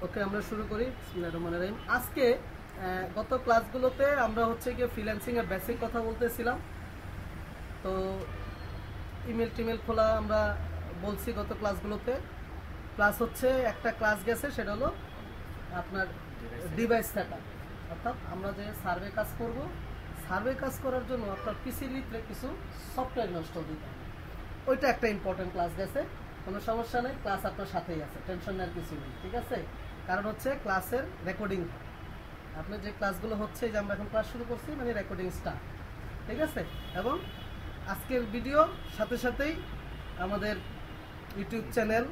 ওকে, আমরা শুরু করি। বিসমিল্লাহির রহমানির রহিম। আজকে গত ক্লাসগুলোতে আমরা হচ্ছে গিয়ে ফ্রিল্যান্সিং এর বেসিক কথা বলতেছিলাম। তো ইমেল টিমেল খোলা আমরা বলছি গত ক্লাসগুলোতে। প্লাস হচ্ছে একটা ক্লাস গেছে, সেটা হলো আপনার ডিভাইস সেটআপ। অর্থাৎ আমরা যে সার্ভে কাজ করব, সার্ভে কাজ করার জন্য আপনার পিসির ভিতরে কিছু সফটওয়্যার নষ্ট দিতে হবে। ওইটা একটা ইম্পর্টেন্ট ক্লাস গেছে। কোনো সমস্যা নেই, ক্লাস আপনার সাথেই আছে, টেনশন নেওয়ার কিছু নেই, ঠিক আছে? কারণ হচ্ছে ক্লাসের রেকর্ডিং, আপনার যে ক্লাসগুলো হচ্ছে, যে আমরা এখন ক্লাস শুরু করছি, মানে রেকর্ডিং স্টার্ট, ঠিক আছে? এবং আজকের ভিডিও সাথে সাথেই আমাদের ইউটিউব চ্যানেল,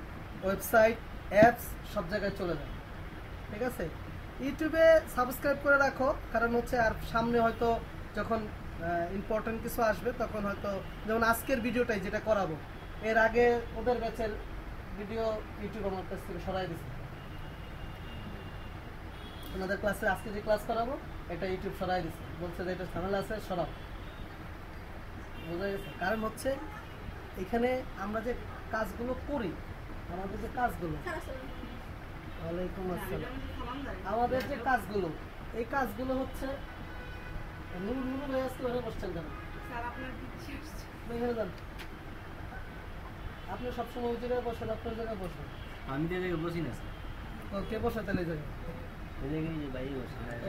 ওয়েবসাইট, অ্যাপস সব জায়গায় চলে যায়, ঠিক আছে? ইউটিউবে সাবস্ক্রাইব করে রাখো, কারণ হচ্ছে আর সামনে হয়তো যখন ইম্পর্টেন্ট কিছু আসবে তখন হয়তো, যেমন আজকের ভিডিওটাই যেটা করাবো, এর আগে ওদের ব্যাচের ভিডিও ইউটিউব আমার কাছ থেকে সরাই দিচ্ছে। ওনাদের ক্লাসে আজকে যে ক্লাস করাবো এটা ইউটিউব সরাই দিচ্ছে, বলছে যে এটা ঝামেলা আছে, সরাও। বোঝা গেছে? কারণ হচ্ছে এখানে আমরা যে কাজগুলো করি, আমাদের যে কাজগুলো, ওয়ালাইকুম আসসালাম, আমাদের যে কাজগুলো, এই কাজগুলো হচ্ছে বসছেন কেন? আপনি সবসময় ওই জায়গায় বসেন, আপনার জায়গায় বসেন। আমি তো জায়গায় বসি না স্যার। কে বসে তাহলে জায়গায়?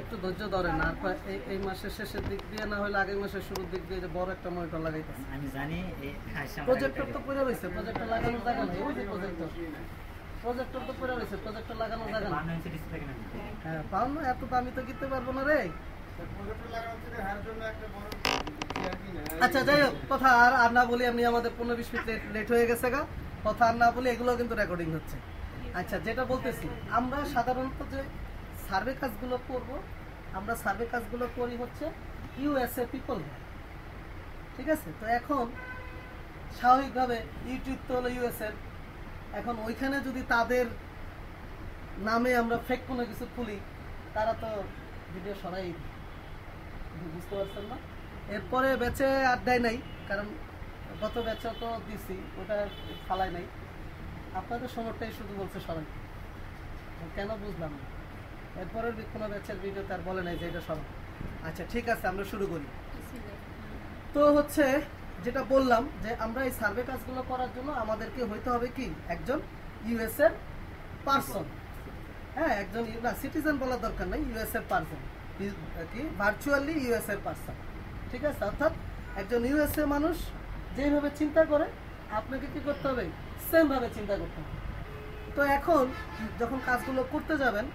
একটু ধৈর্য ধরেন, আর এই মাসের শেষের দিক দিয়ে না হলে আগের মাসের শুরুর দিক দিয়ে যে বড় একটা মনিটর লাগাইতেছে। আমি জানি প্রজেক্টর তো পড়ে রয়েছে, প্রজেক্টর লাগানোর জায়গা নেই। ওই যে প্রজেক্টর তো পড়ে রয়েছে, প্রজেক্টর লাগানোর জায়গা নেই। হ্যাঁ, পাও না, এত দামি তো কিনতে পারবো না রে। আচ্ছা, যাই হোক, কথা আর না বলি, আপনি আমাদের 15-20 মিনিট লেট হয়ে গেছে গা, কথা আর না বলি, এগুলো কিন্তু রেকর্ডিং হচ্ছে। আচ্ছা, যেটা বলতেছি, আমরা সাধারণত যে সার্ভে কাজগুলো করব, আমরা সার্ভে কাজগুলো করি হচ্ছে ইউএসএ পিপল, ঠিক আছে? তো এখন স্বাভাবিকভাবে ইউটিউব তো হলো ইউএসএ, এখন ওইখানে যদি তাদের নামে আমরা ফেক কোনো কিছু খুলি, তারা তো ভিডিও সরাই, বুঝতে পারছেন না? এরপরে ব্যাচে আর দেয় নাই, কারণ গত ব্যাচে তো দিছি, ওটা ফালাই নাই। আপনাদের সময়টাই শুধু বলছে সরাই, কেন বুঝলাম না। এরপরের কোনো ব্যাচের ভিডিও তার বলে নাই যে এটা সরাই। আচ্ছা, ঠিক আছে, আমরা শুরু করি। তো হচ্ছে যেটা বললাম, যে আমরা এই সার্ভে কাজগুলো করার জন্য আমাদেরকে হইতে হবে কি, একজন ইউএস এর পারসন। হ্যাঁ, একজন না, সিটিজেন বলার দরকার নাই, ইউএস এর পারসন, কি ভার্চুয়ালি ইউএস এর পারসন, ঠিক আছে? অর্থাৎ একজন ইউএসএ মানুষ যেভাবে চিন্তা করে, আপনাকে কি করতে হবে, সেম ভাবে চিন্তা করতে হবে। তো এখন যখন কাজগুলো করতে যাবেন,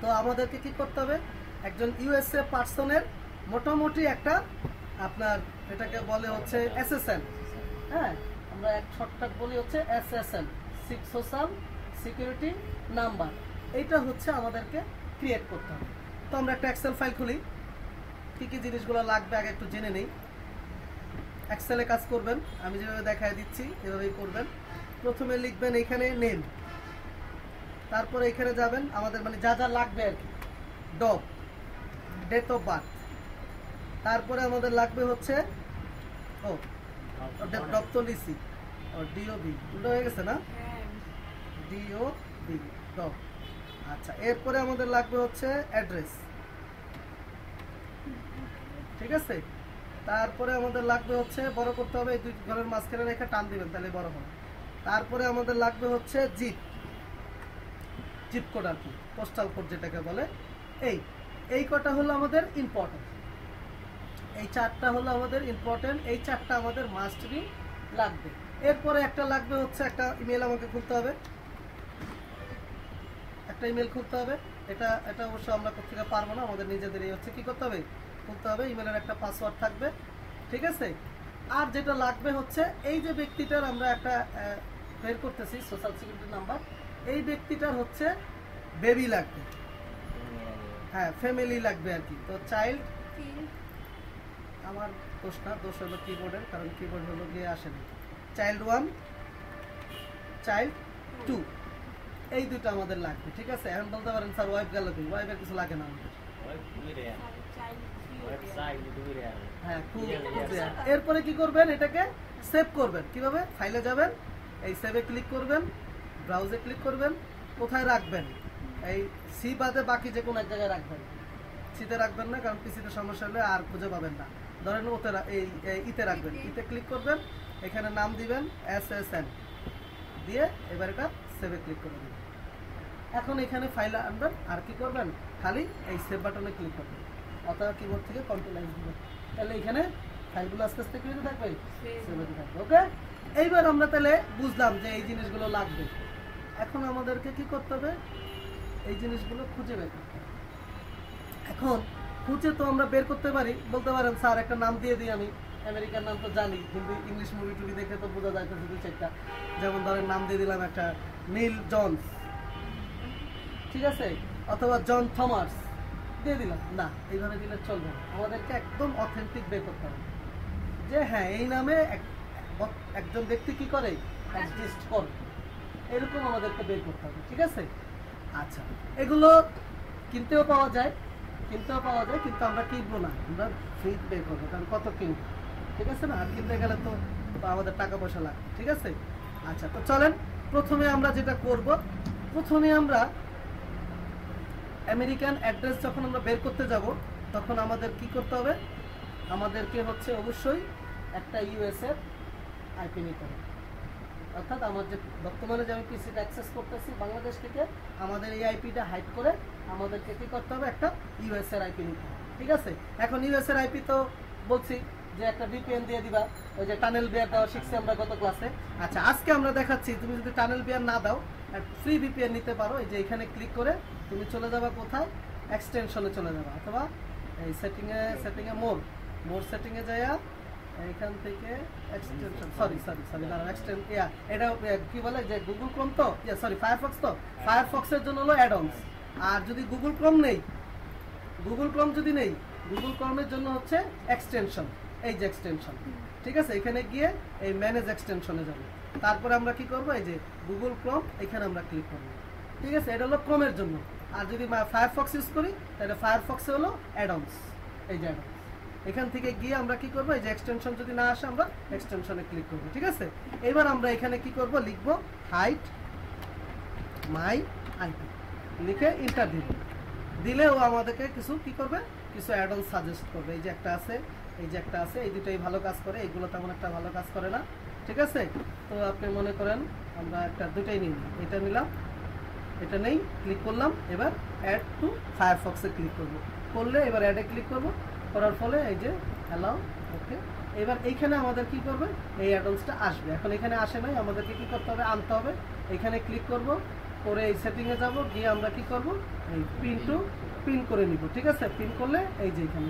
তো আমাদেরকে কি করতে হবে, একজন ইউএসএ পারসনের মোটামুটি একটা আপনার, এটাকে বলে হচ্ছে এসএসএন। হ্যাঁ, আমরা এক শর্টকাট বলি হচ্ছে এসএসএন, সোশ্যাল সিকিউরিটি নাম্বার। এইটা হচ্ছে আমাদেরকে ক্রিয়েট করতে হবে। তো আমরা একটা এক্সেল ফাইল খুলি, কী কী জিনিসগুলো লাগবে আগে একটু জেনে নেই। এক্সেলে কাজ করবেন, আমি যেভাবে দেখায় দিচ্ছি এভাবেই করবেন। প্রথমে লিখবেন এখানে নেম, তারপরে এখানে যাবেন আমাদের মানে যা যা লাগবে আর কি, ডগ, ডেট অফ বার্থ, তারপরে আমাদের লাগবে হচ্ছে ডগ তো লিসি, ডিওবি, উল্টো হয়ে গেছে না, ডিওবি ডগ। আচ্ছা, এরপরে আমাদের লাগবে হচ্ছে অ্যাড্রেস, ঠিক আছে? তারপরে আমাদের লাগবে হচ্ছে, বড় করতে হবে, এই দুই ঘরের মাঝখানে রেখে টান দিবেন, তাহলে বড় হবে। তারপরে আমাদের লাগবে হচ্ছে জিপ কোড আর কি, পোস্টাল কোড যেটাকে বলে। এই কটা হলো আমাদের ইম্পর্টেন্ট, এই চারটা হলো আমাদের ইম্পর্টেন্ট, এই চারটা আমাদের মাস্ট বি লাগবে। এরপরে একটা লাগবে হচ্ছে একটা ইমেল আমাকে খুলতে হবে, একটা ইমেল খুলতে হবে। এটা অবশ্য আমরা কোথেকে পারবো না, আমাদের নিজেদেরই হচ্ছে কি করতে হবে, খুলতে হবে। ইমেলের একটা পাসওয়ার্ড থাকবে, ঠিক আছে? আর যেটা লাগবে হচ্ছে, এই যে ব্যক্তিটার আমরা একটা বের করতেছি সোশ্যাল সিকিউরিটি নাম্বার, এই ব্যক্তিটার হচ্ছে বেবি লাগবে, হ্যাঁ, ফ্যামিলি লাগবে আর কি। তো চাইল্ড, আমার দোষ না, দোষ হলো কিবোর্ডের, কারণ কিবোর্ড হলো গিয়ে আসেনি। চাইল্ড 1, চাইল্ড 2, এই দুটো আমাদের লাগবে, ঠিক আছে? এখন বলতে পারেন স্যার ওয়াইফ গেল কি, ওয়াইফের কিছু লাগে না আমাদের। হ্যাঁ, এরপরে কি করবেন, এটাকে সেভ করবেন। কিভাবে? ফাইলে যাবেন, এই সেভে ক্লিক করবেন, ব্রাউজে ক্লিক করবেন, কোথায় রাখবেন, এই সি বাদে বাকি যে কোনো এক জায়গায় রাখবেন, সিতে রাখবেন না, কারণ পিসিতে সমস্যা হলে আর খুঁজে পাবেন না। ধরেন ওতে ইতে রাখবেন, ইতে ক্লিক করবেন, এখানে নাম দিবেন SSN দিয়ে এবার এটা সেভে ক্লিক করে দিবেন। এখন এখানে ফাইল আনবেন আর কি করবেন, খালি এই সেভ বাটনে ক্লিক করবেন অথবা কিবোর্ড থেকে কন্ট্রোল এস দিবেন, তাহলে এখানে ফাইলগুলো আস্তে আস্তে কি হতে থাকবে, সেভ হতে থাকবে। ওকে, এইবার আমরা তাহলে বুঝলাম যে এই জিনিসগুলো লাগবে। এখন আমাদেরকে কি করতে হবে, এই জিনিসগুলো খুঁজে বের করতে হবে। এখন খুঁজে তো আমরা বের করতে পারি, বলতে পারেন স্যার একটা নাম দিয়ে দিই, আমি আমেরিকার নাম তো জানি, কিন্তু ইংলিশ মুভি টুভি দেখে তো বোঝা যায় শুধু সেটা। যেমন ধরেন নাম দিয়ে দিলাম একটা নীল জনস, ঠিক আছে, অথবা জন থমাস দিয়ে দিলাম। না, এইভাবে দিলে চলবে না, আমাদেরকে একদম অথেন্টিক বের করতে হবে যে হ্যাঁ এই নামে একজন ব্যক্তি কি করে, এক্সিস্ট করে, এরকম আমাদেরকে বের করতে হবে। ঠিক আছে, আচ্ছা, এগুলো কিনতেও পাওয়া যায়, কিন্তু আমরা কিনবো না, আমরা ফ্রি বের করবো, কারণ কত কিনবো, ঠিক আছে না, আর কিনতে গেলে তো আমাদের টাকা পয়সা লাগে। ঠিক আছে, আচ্ছা, তো চলেন প্রথমে আমরা যেটা করব, প্রথমে আমরা আমেরিকান অ্যাড্রেস যখন আমরা বের করতে যাব তখন আমাদের কি করতে হবে, আমাদেরকে হচ্ছে অবশ্যই একটা US এর আইপি নিতে হবে। অর্থাৎ আমার যে বর্তমানে যে আমি পিসিটা অ্যাক্সেস করতেছি বাংলাদেশ থেকে, আমাদের এই আইপিটা হাইড করে আমাদেরকে কি করতে হবে, একটা US এর আইপি নিতে হবে। ঠিক আছে, এখন US এর আইপি তো বলছি যে একটা VPN দিয়ে দিবা, ওই যে টানেল বিয়ার দেওয়া শিখছি আমরা গত ক্লাসে। আচ্ছা, আজকে আমরা দেখাচ্ছি তুমি যদি টানেল বিয়ার না দাও ফ্রি VPN নিতে পারো। এই যে এখানে ক্লিক করে তুমি চলে যাবা কোথায়, এক্সটেনশনে চলে যাবা, অথবা এই সেটিংয়ে মোর সেটিংয়ে যাইয়া এখান থেকে এক্সটেনশন সরি দাঁড়াও, এটা কি বলে যে গুগল ক্রোম তো সরি ফায়ারফক্স, তো ফায়ারফক্সের জন্য হলো অ্যাডঅনস। আর যদি গুগল ক্রোম যদি নেই, গুগল ক্রোমের জন্য হচ্ছে এক্সটেনশন, এই যে এক্সটেনশন। ঠিক আছে, এখানে গিয়ে এই ম্যানেজ এক্সটেনশনে যাবে, তারপরে আমরা কি করব, এই যে গুগল ক্রোম, এখানে আমরা ক্লিক করব। ঠিক আছে, এটা হলো ক্রোমের জন্য। আর যদি ফায়ারফক্স ইউজ করি তাহলে ফায়ারফক্সে হলো অ্যাডঅনস, এই যে অ্যাডঅনস। এখান থেকে গিয়ে আমরা কি করব, এই যে এক্সটেনশন যদি না আসে আমরা এক্সটেনশনে ক্লিক করব। ঠিক আছে, এবার আমরা এখানে কি করব, লিখব হাইড মাই আইপি, লিখে এন্টার দিব। দিলে ও আমাদেরকে কিছু কি করবে, কিছু অ্যাডঅনস সাজেস্ট করবে। এই যে একটা আছে, এই দুটোই ভালো কাজ করে, এইগুলো তেমন একটা ভালো কাজ করে না। ঠিক আছে, তো আপনি মনে করেন আমরা দুটাই নিই, এটা নিলাম, এটা নেই, ক্লিক করলাম। এবার অ্যাড টু ফায়ারফক্সে ক্লিক করলে এবার অ্যাডে ক্লিক করব, করার ফলে এই যে অ্যালাউ, ওকে। এবার এইখানে আমাদের কি করবে, এই অ্যাডঅনসটা আসবে। এখন এখানে আসে নাই, আমাদেরকে কি করতে হবে, আনতে হবে। এখানে ক্লিক করব, করে এই সেটিংয়ে যাব, গিয়ে আমরা কি করব, এই পিন করে নিব। ঠিক আছে, পিন করলে এই যে এখানে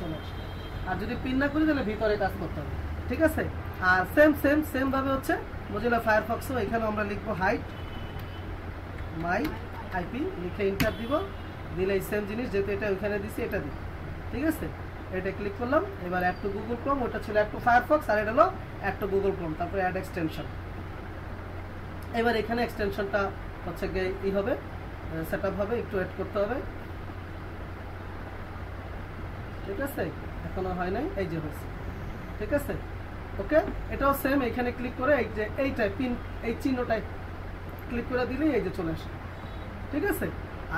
চলে আসবে। আর যদি পিন না করি তাহলে ভিতরে কাজ করতে হবে। ঠিক আছে, আর সেম ভাবে হচ্ছে মোজিলা ফায়ারফক্সও, এখানে আমরা লিখব হাইড মাই আইপি, লিখে এন্টার দিব। দিলে এই সেম জিনিস, যেহেতু এটা ওইখানে দিছি এটা দিই। ঠিক আছে, এটা ক্লিক করলাম। এবার অ্যাড টু গুগল ক্রোম, ওটা ছিল অ্যাড টু ফায়ারফক্স, আর এটা হলো অ্যাড টু গুগল ক্রোম, তারপরে অ্যাড এক্সটেনশন। এবার এখানে এক্সটেনশনটা হচ্ছে গিয়ে হবে, সেট আপ হবে, একটু অ্যাড করতে হবে। ঠিক আছে, এখনো হয় নাই, এই যে হয়েছে। ঠিক আছে, ওকে। এটাও সেম, এখানে ক্লিক করে এই যে এইটাই পিন, এই চিহ্নটাই ক্লিক করে দিলেই এই যে চলে আসে। ঠিক আছে,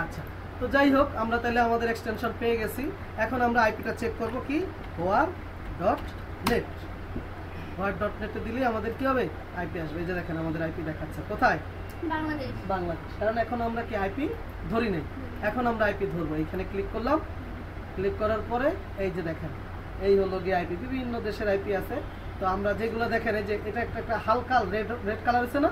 আচ্ছা, তো যাই হোক, আমরা তাহলে আমাদের এক্সটেনশন পেয়ে গেছি। এখন আমরা আইপিটা চেক করব, কি war.net, war.net দিলেই আমাদের কি হবে, আইপি আসবে। এই যে দেখেন আমাদের আইপি দেখাচ্ছে কোথায়, বাংলাদেশ, কারণ এখন আমরা কি আইপি ধরি নাই, এখন আমরা আইপি ধরবো। এখানে ক্লিক করলাম, ক্লিক করার পরে এই যে দেখেন এই হলো গিয়ে আইপি, বিভিন্ন দেশের আইপি আছে। তো আমরা যেগুলো দেখেন, এই যে এটা একটা হালকা রেড কালার আছে না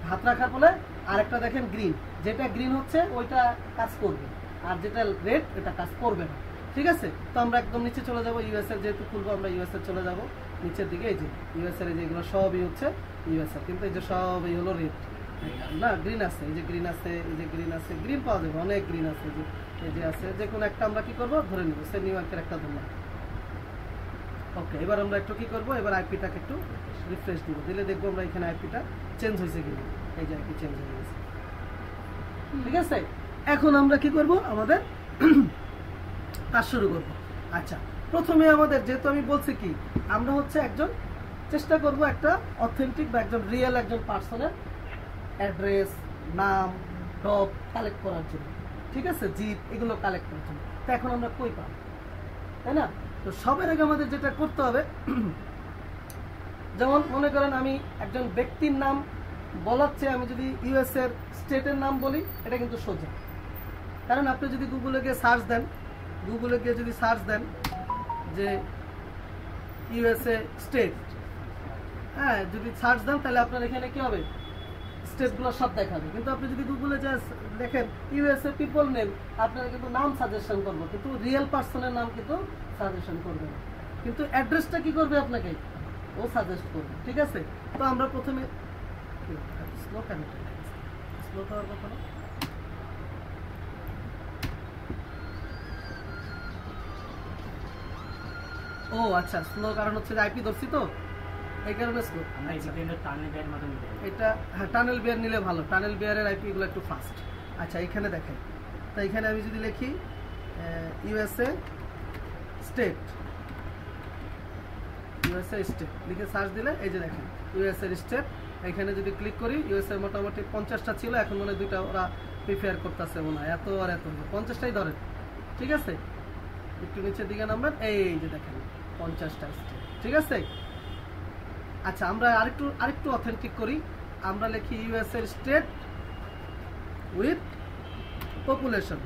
হাত রাখার ফলে, আর একটা দেখেন গ্রিন, যেটা গ্রিন হচ্ছে ওইটা কাজ করবে, আর যেটা রেড এটা কাজ করবে না। ঠিক আছে, তো আমরা একদম নিচে চলে যাবো, US এর যেহেতু খুলবো আমরা US এর চলে যাব নিচের দিকে। এই যে US এর যেগুলো সবই হচ্ছে US এর, কিন্তু এই যে সব এই হলো রেড না, গ্রিন আছে, এই যে গ্রিন আছে, এই যে গ্রিন আছে, গ্রিন পাওয়া যাবে, অনেক গ্রিন আছে, এই যে আছে, যে কোনো একটা আমরা কি করবো ধরে নেবো, সে নিউ ইয়র্কের একটা ধরলাম। ওকে, এবার আমরা একটু কি করবো, এবার আইপিটাকে একটু রিফ্রেশ দিব, দিলে দেখবো আমরা এখানে আইপিটা চেঞ্জ হয়েছে কিনা। এই যে আইপি চেঞ্জ হয়ে গেছে। ঠিক আছে, এখন আমরা কি করব, আমাদের কাজ শুরু করব। আচ্ছা, প্রথমে আমাদের যেহেতু আমি বলছি কি, আমরা হচ্ছে একজন চেষ্টা করব একটা অথেন্টিক বা একজন রিয়েল একজন পার্সনের অ্যাড্রেস, নাম, ডব কালেক্ট করার জন্য, ঠিক আছে, জিপ এগুলো কালেক্ট করার জন্য। তো এখন আমরা কই পাবো, তাই না? তো সবার আগে আমাদের যেটা করতে হবে, যেমন মনে করেন আমি একজন ব্যক্তির নাম বলার চেয়ে আমি যদি ইউএস এর স্টেটের নাম বলি, এটা কিন্তু সোজা। কারণ আপনি যদি গুগলে গিয়ে সার্চ দেন, গুগলে গিয়ে যদি সার্চ দেন যে ইউএসএ স্টেট, হ্যাঁ, যদি সার্চ দেন তাহলে আপনার এখানে কি হবে, স্টেটগুলো সব দেখাবে। কিন্তু আপনি যদি গুগলে যা দেখেন ইউএসএ পিপল নেম, আপনারা কিন্তু নাম সাজেশন করবো, কিন্তু রিয়েল পার্সনের নাম কিন্তু সাজেশন করবে না, কিন্তু অ্যাড্রেসটা কি করবে আপনাকে, ও সাজেস্ট করবে, ঠিক আছে? তো আমরা প্রথমে স্লো কেন, স্লো হওয়ার কথা না। ও আচ্ছা, স্লো কারণ হচ্ছে যে আইপি ধরছি তো, এই কারণে স্লো। এটা হ্যাঁ, টানেল বিয়ার নিলে ভালো, টানেল বিয়ারের আইপি গুলো একটু ফাস্ট। আচ্ছা, এখানে দেখেন, তো এখানে আমি যদি লিখি ইউএসএ স্টেট, ইউএসএ স্টেট লিখে সার্চ দিলে এই যে দেখেন ইউএসএ স্টেট। এখানে যদি ক্লিক করি, ইউএসএ মোটামুটি 50টা ছিল, এখন মনে হয় 2টা ওরা প্রিফেয়ার করতেছে মনে হয়, এত আর এত 50টাই ধরেন, ঠিক আছে? একটু নিচের দিকে নাম্বার, এই যে দেখেন 50টা স্টেট, ঠিক আছে? আচ্ছা, আমরা আরেকটু অথেন্টিক করি, আমরা লিখি ইউএস এর স্টেট উইথ পপুলেশন,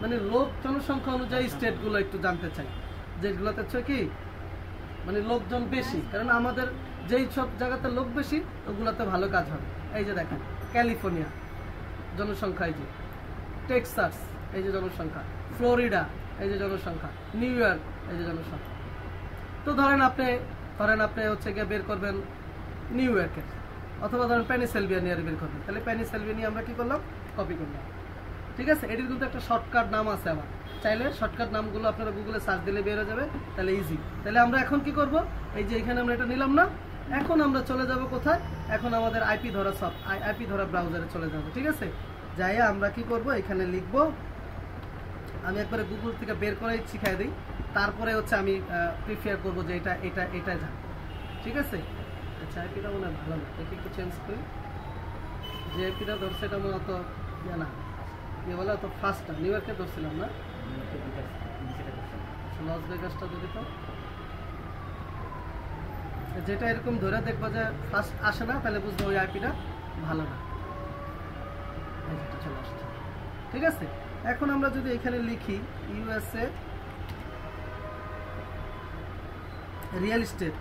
মানে লোক জনসংখ্যা অনুযায়ী স্টেটগুলো একটু জানতে চাই, যেগুলোতে হচ্ছে কি মানে লোকজন বেশি, কারণ আমাদের যেই সব জায়গাতে লোক বেশি ওগুলোতে ভালো কাজ হবে। এই যে দেখেন ক্যালিফোর্নিয়া জনসংখ্যা, এই যে টেক্সাস, এই যে জনসংখ্যা, ফ্লোরিডা, এই যে জনসংখ্যা, নিউ ইয়র্ক, এই যে জনসংখ্যা। তো ধরেন আপনি হচ্ছে গিয়ে বের করবেন নিউ ইয়র্কের, অথবা ধরেন পেনিসিলভেনিয়ার বের করবেন, তাহলে পেনিসিলভেনিয়া আমরা কি করলাম, কপি করলাম, ঠিক আছে? এটির কিন্তু একটা শর্টকাট নাম আছে, আবার চাইলে শর্টকাট নামগুলো আপনারা গুগলে সার্চ দিলে বের হয়ে যাবে, তাহলে ইজি। তাহলে আমরা এখন কি করব, এই যে এখানে আমরা এটা নিলাম না, এখন আমরা চলে যাব কোথায়, এখন আমাদের আইপি ধরা ব্রাউজারে চলে যাব, ঠিক আছে? যাই আমরা কি করব, এখানে লিখব, আমি একবারে গুগল থেকে বের করে শিখাই দিই, তারপরে হচ্ছে আমি প্রিফেয়ার করবো যে এটা যান, ঠিক আছে? আচ্ছা, আইপিটা মনে হয় ভালো না, এটা একটু চেঞ্জ করি, যে আইপিটা ধরছে এটা মনে অত ইয়ে না, ইয়ে বলে অত ফাস্ট না, নিউ ইয়র্কে ধরছিলাম না, লস ভেগাসটা যদি তো যেটা এরকম ধরে দেখবো যে ফাস্ট আসে না, তাহলে বুঝবো ওই আইপিটা ভালো না, চলে আসছে, ঠিক আছে? এখন আমরা যদি এখানে লিখি USA real estate,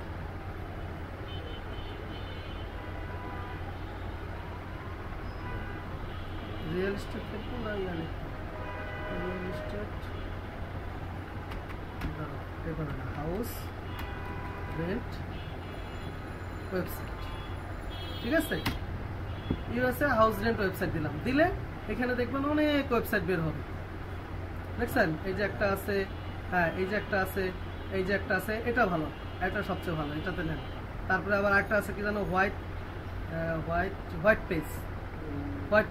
real estate লিখবো না, real estate house rent website, ঠিক আছে? ইউএসএ হাউস রেন্ট ওয়েবসাইট দিলে এখানে দেখবেন অনেক ওয়েবসাইট বের হবে, দেখছেন? এই যে একটা আছে, হ্যাঁ, এই যে একটা আছে, এই যে একটা আছে, এটা ভালো, এটা সবচেয়ে ভালো, এটাতে নেন। তারপরে আবার একটা আছে কি জানো, হোয়াইট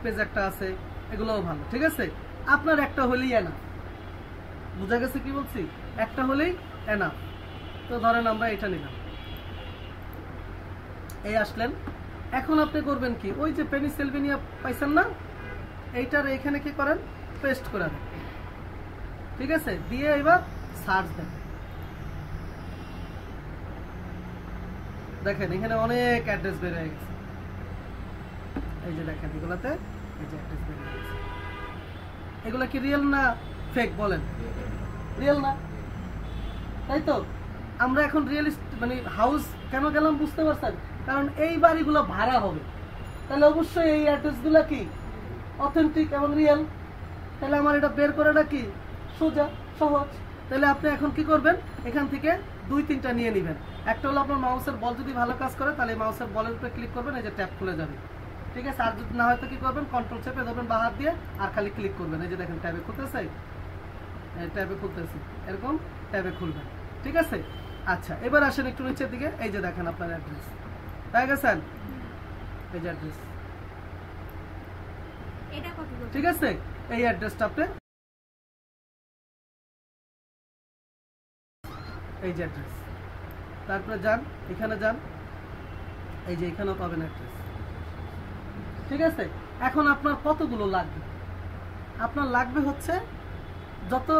পেজ একটা আছে, এগুলোও ভালো, ঠিক আছে? আপনার একটা হলেই এনাফ, বুঝা গেছে কি বলছি, একটা হলেই এনাফ। তো ধরেন আমরা এটা নিলাম, এই আসলেন, এখন আপনি করবেন কি, ওই যে পেনিসিলভেনিয়া পাইছেন না, এইটার এখানে কি করেন, পেস্ট করে দেন, ঠিক আছে? দিয়ে এবার সার্চ দেন, দেখেন এখানে অনেক অ্যাড্রেস বের হয়ে গেছে, এই যে দেখেন এগুলাতে এই যে অ্যাড্রেস বের হয়ে গেছে। এগুলা কি রিয়েল না ফেক বলেন? রিয়েল না, তাই তো? আমরা এখন রিয়েল মানে হাউস কেন গেলাম বুঝতে পারছেন? কারণ এই বাড়িগুলো ভাড়া হবে, তাহলে অবশ্যই এই অ্যাড্রেসগুলো কি অথেন্টিক এবং রিয়েল, তাহলে আমার এটা বের করাটা কি সোজা সহজ। তাহলে আপনি এখন কি করবেন, এখান থেকে 2-3টা নিয়ে নেবেন। একটা হলো আপনার মাউসের বল যদি ভালো কাজ করে, তাহলে মাউসের বলের উপরে ক্লিক করবেন, এই যে ট্যাব খুলে যাবে, ঠিক আছে? আর যদি না হয় তো কি করবেন, কন্ট্রোল চেপে ধরবেন বা হাত দিয়ে, আর খালি ক্লিক করবেন, এই যে দেখেন ট্যাবে খুলতেছে, এরকম ট্যাবে খুলবেন, ঠিক আছে? আচ্ছা, এবার আসেন একটু নিচের দিকে, এই যে দেখেন আপনার অ্যাড্রেস পেয়ে গেছেন, এই যে অ্যাড্রেস, ঠিক আছে? এই অ্যাড্রেসটা আপনি, এই যে অ্যাড্রেস, তারপরে যান, এখানে যান, এই যে এখানেও পাবেন অ্যাড্রেস, ঠিক আছে? এখন আপনার কতগুলো লাগবে? আপনার লাগবে হচ্ছে যত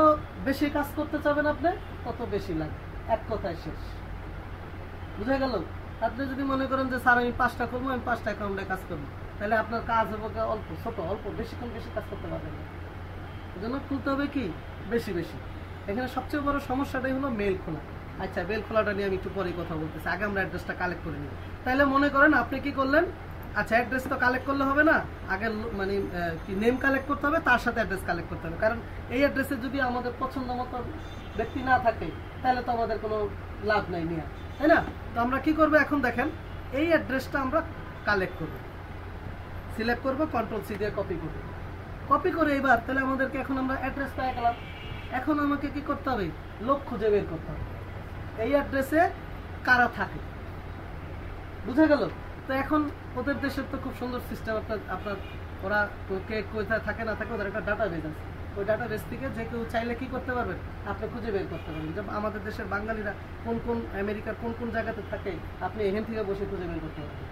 বেশি কাজ করতে চাবেন আপনি তত বেশি লাগবে, এক কথায় শেষ। বুঝা গেল? আপনি যদি মনে করেন যে স্যার আমি 5টা করবো, আমি 5টা অ্যাকাউন্টে কাজ করবো, তাহলে আপনার কাজ হবে অল্প ছোট, অল্প বেশিক্ষণ বেশি কাজ করতে পারবেন না। এই জন্য খুলতে হবে কি বেশি বেশি। এখানে সবচেয়ে বড় সমস্যাটাই হলো মেল খোলা। আচ্ছা, মেল খোলাটা নিয়ে আমি একটু পরে কথা বলতেছি, আগে আমরা অ্যাড্রেসটা কালেক্ট করে নিই। তাহলে মনে করেন আপনি কি করলেন, আচ্ছা অ্যাড্রেস তো কালেক্ট করলে হবে না, আগে মানে কি নেম কালেক্ট করতে হবে, তার সাথে অ্যাড্রেস কালেক্ট করতে হবে। কারণ এই অ্যাড্রেসে যদি আমাদের পছন্দ মতো ব্যক্তি না থাকে তাহলে তো আমাদের কোনো লাভ নাই নিয়ে, তাই না? তো আমরা কি করবো এখন দেখেন, এই অ্যাড্রেসটা আমরা কালেক্ট করবো, সিলেক্ট করবো, কন্ট্রোল-C দিয়ে কপি করবো। কপি করে এবার তাহলে আমাদেরকে এখন আমরা অ্যাড্রেস পেয়ে গেলাম। এখন আমাকে কি করতে হবে, লোক খুঁজে বের করতে হবে এই অ্যাড্রেসে কারা থাকে। বুঝা গেল? তো এখন ওদের দেশের তো খুব সুন্দর সিস্টেম, আপনার ওরা কে কোথায় থাকে না থাকে ওদের একটা ডাটাবেস আছে। ওই ডাটাবেস থেকে যে কেউ চাইলে কি করতে পারবেন, আপনি খুঁজে বের করতে পারবেন। যেমন আমাদের দেশের বাঙালিরা কোন কোন আমেরিকার কোন কোন জায়গাতে থাকে আপনি এখান থেকে বসে খুঁজে বের করতে পারবেন।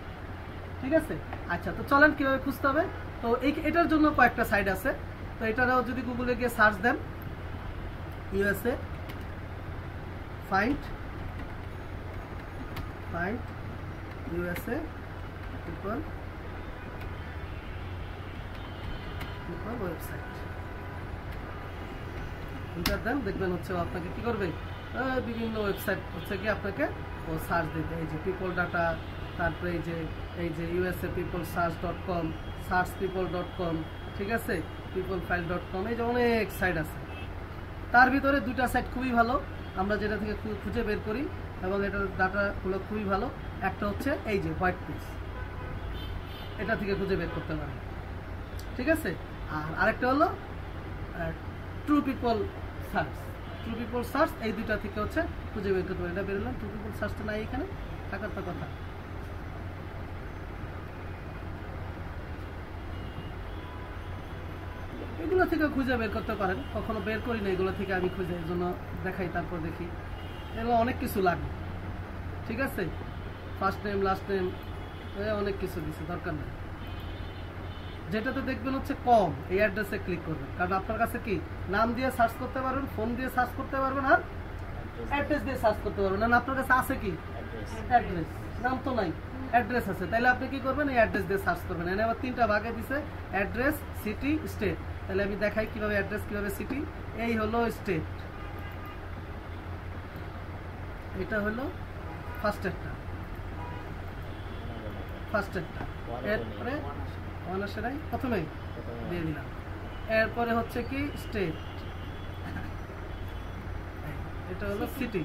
ঠিক আছে? আচ্ছা, তো চলেন কিভাবে খুঁজতে হবে। তো এটার জন্য কয়েকটা সাইট আছে। তো এটারও যদি গুগলে গিয়ে সার্চ দেন, USA find USA people website enter দেন, দেখবেন হচ্ছে আপনাকে কি করবে, বিভিন্ন ওয়েবসাইট হচ্ছে কি আপনাকে ও সার্চ দিতে। এই যে পিপল ডাটা, তারপরে এই যে ইউএসএ পিপল সার্চ.com, সার্চপিপল.com, ঠিক আছে, peopleFile.com, এই যে অনেক সাইট আছে। তার ভিতরে দুইটা সাইট খুবই ভালো, আমরা যেটা থেকে খুঁজে বের করি এবং এটার ডাটাগুলো খুবই ভালো। একটা হচ্ছে এই যে হোয়াইট পেজ, এটা থেকে খুঁজে বের করতে পারেন। ঠিক আছে? আর আরেকটা হলো ট্রু পিপল সার্চ, এই দুইটা থেকে হচ্ছে খুঁজে বের করতে পারেন। এটা বেরোলাম, ট্রু পিপল সার্চটা নাই এখানে থাকার তো কথা। এগুলো থেকে খুঁজে বের করতে পারেন, কখনো বের করি না এগুলো থেকে, আমি খুঁজে এই জন্য দেখাই, তারপর দেখি। এগুলো অনেক কিছু লাগে, ঠিক আছে, ফার্স্ট নেম লাস্ট নেম অনেক কিছু দিচ্ছে, দরকার নেই। যেটাতে দেখবেন হচ্ছে কম, এই অ্যাড্রেসে ক্লিক করবেন, কারণ আপনার কাছে কি নাম দিয়ে সার্চ করতে পারবেন, ফোন দিয়ে সার্চ করতে পারবেন, আর অ্যাড্রেস দিয়ে সার্চ করতে পারবেন। না আপনার কাছে আছে কি অ্যাড্রেস, নাম তো নাই, অ্যাড্রেস আছে, তাহলে আপনি কি করবেন, এই অ্যাড্রেস দিয়ে সার্চ করবেন। এখানে আবার 3টা ভাগে দিছে, অ্যাড্রেস, সিটি, স্টেট। তাহলে আমি দেখাই কিভাবে অ্যাড্রেস, কিভাবে সিটি। এই হলো স্টেট, এটা হলো ফার্স্টেরটা, এরপরে অনার্সেরাই প্রথমে দিয়ে দিলাম, এরপরে হচ্ছে কি স্টেট, এটা হলো সিটি,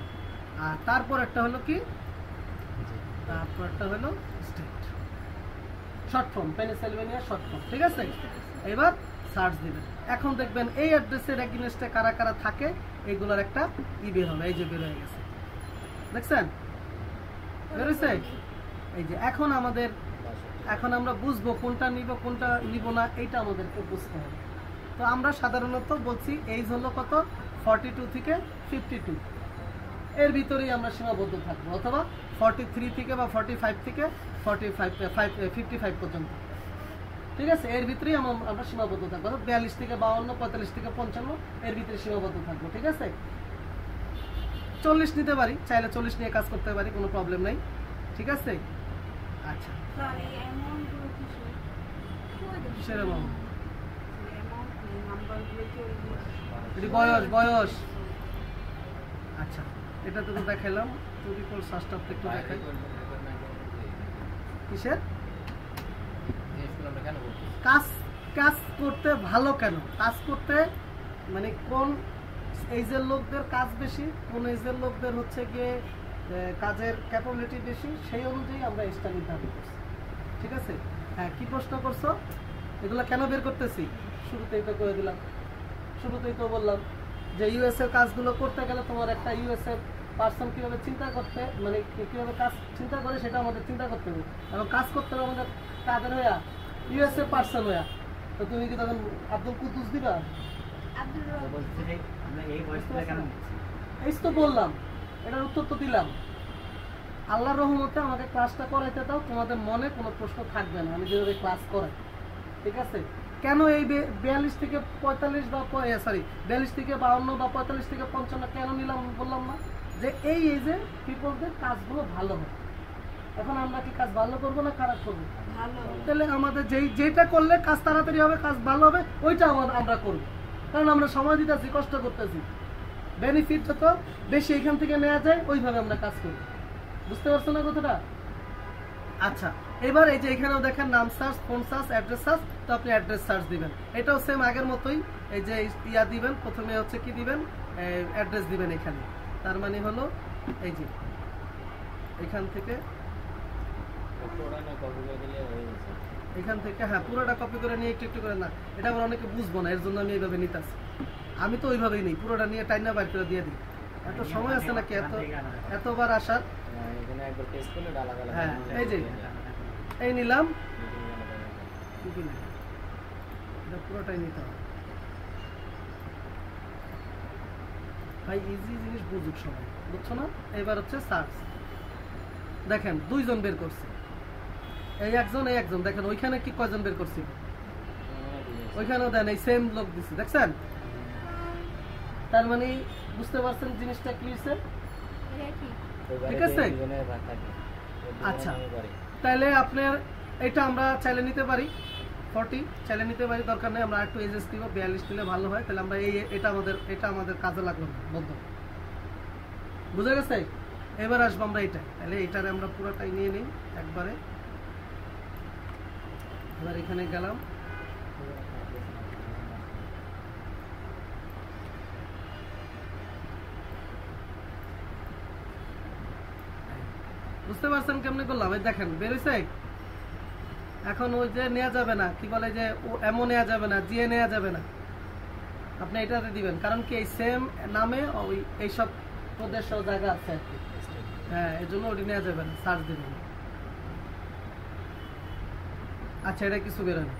আর তারপর একটা হলো কি, তারপর একটা হলো state, short form, Pennsylvania short form. ঠিক আছে? এবার সার্চ দিবেন। এখন দেখবেন এই অ্যাড্রেসের এগেইনস্টে কারা কারা থাকে এগুলোর একটা বের হবে। এই যে বের হয়ে গেছে, দেখছেন বের হয়েছে। এই যে এখন আমরা বুঝবো কোনটা নিব কোনটা নিব না, এইটা আমাদেরকে বুঝতে হবে। তো আমরা সাধারণত বলছি এইজ হলো কত, 42 থেকে 52, এর ভিতরেই আমরা সীমাবদ্ধ থাকবো, অথবা 43 থেকে বা 45 থেকে 55 পর্যন্ত। ঠিক আছে? এর ভিতরেই আমরা সীমাবদ্ধ থাকবো, 42 থেকে 52, 45 থেকে 55, এর ভিতরে সীমাবদ্ধ থাকবো। ঠিক আছে? 40 নিতে পারি, চাইলে 40 নিয়ে কাজ করতে পারি, কোনো প্রবলেম নাই। ঠিক আছে? আচ্ছা, কিসের অ্যামাউন্ট? বয়স। আচ্ছা, এটা তো দেখাইলাম, টুরিকল সাস্টার একটু দেখাই। কিসের কাজ করতে ভালো, কেন কাজ করতে, মানে কোন এইজের লোকদের কাজ বেশি, কোন এইজের লোকদের হচ্ছে গিয়ে কাজের ক্যাপাবিলিটি বেশি, সেই অনুযায়ী আমরা এজটা নির্ধারণ করছি। ঠিক আছে? হ্যাঁ, কি প্রশ্ন করছো, এগুলো কেন বের করতেছি? শুরুতেই তো করে দিলাম, শুরুতেই তো বললাম যে ইউএস এর কাজগুলো করতে গেলে তোমার একটা ইউএস এর পার্সন কিভাবে চিন্তা করতে, মানে কিভাবে কাজ চিন্তা করে সেটা আমাদের চিন্তা করতে হবে, এবং কাজ করতে হবে আমাদের কাদের হইয়া, ইউএস এর পার্সন হইয়া। তো তুমি কি তখন আব্দুল কুদ্দুস দিবা? এই তো বললাম, এটার উত্তর তো দিলাম। আল্লাহর রহমতে আমাকে ক্লাসটা করাইতে দাও, তোমাদের মনে কোনো প্রশ্ন থাকবে না আমি যেভাবে ক্লাস করাই। ঠিক আছে? কেন এই 42 থেকে 45 বা সরি 42 থেকে 52 বা 45 থেকে 55 কেন নিলাম বললাম না, যে এই এজে পিপলদের কাজগুলো ভালো হয়। এখন আমরা কি কাজ ভালো করবো না খারাপ করবো? তাহলে আমাদের যেটা করলে কাজ তাড়াতাড়ি হবে, কাজ ভালো হবে, ওইটা আমরা করবো, কারণ আমরা সময় দিতেছি, কষ্ট করতেছি, বেনিফিট যত বেশি এখান থেকে নেওয়া যায় ওইভাবে আমরা কাজ করি। বুঝতে পারছো না কথাটা? আচ্ছা, এবার এই যে এখানেও দেখেন নাম search, phone search, address search, তো আপনি অ্যাড্রেস সার্চ দিবেন। এটাও সেম আগের মতোই, এই যে ইয়া দিবেন, প্রথমে হচ্ছে কি দিবেন, অ্যাড্রেস দিবেন এখানে। তার মানে হলো এই যে এখান থেকে হ্যাঁ পুরোটা কপি করে নিয়ে একটু একটু করে না, এটা আবার অনেকে বুঝবো না, এর জন্য আমি এইভাবে নিতেছি। আমি তো ওইভাবেই নিই, পুরোটা নিয়ে টাইনা বাইর করে দিয়ে দিই। এত সময় আছে নাকি এতবার আসার? হ্যাঁ এই যে এই নিলাম, এটা পুরোটাই নিতে হবে ভাই, ইজি জিনিস বুঝুক সবাই, বুঝছো না? এবার হচ্ছে সার্চ, দেখেন 2 জন বের করছে, এই একজন এই একজন, দেখেন ওইখানে কি কয়জন বের করছিল, ওইখানেও দেন এই সেম লোক দিচ্ছে, দেখছেন? তার মানে বুঝতে পারছেন জিনিসটা কি হয়েছে? ঠিক আছে। আচ্ছা, তাহলে আপনার এটা আমরা চাইলে নিতে পারি 40, চাইলে নিতে পারি, দরকার নেই, আমরা একটু এজেস দিব, 42 দিলে ভালো হয়। তাহলে আমরা এটা আমাদের কাজে লাগলো না, বন্ধ, বুঝে গেছে? এবার আসবো আমরা এটা, তাহলে এটারে আমরা পুরোটাই নিয়ে নিই একবারে। এবার এখানে গেলাম, বুঝতে পারছেন কেমনে করলাম? এই দেখেন বেরোইছে। এখন ওই যে নেওয়া যাবে না, কি বলে যে এমও নেওয়া যাবে না, জিএ নেওয়া যাবে না, আপনি এটাতে দিবেন, কারণ কি এই সেম নামে ওই এইসব প্রদেশ জায়গা আছে, হ্যাঁ এই জন্য ওটি নেওয়া যাবে না, সার্চ দিবেন। আচ্ছা, এটা কিছু বেরোয়,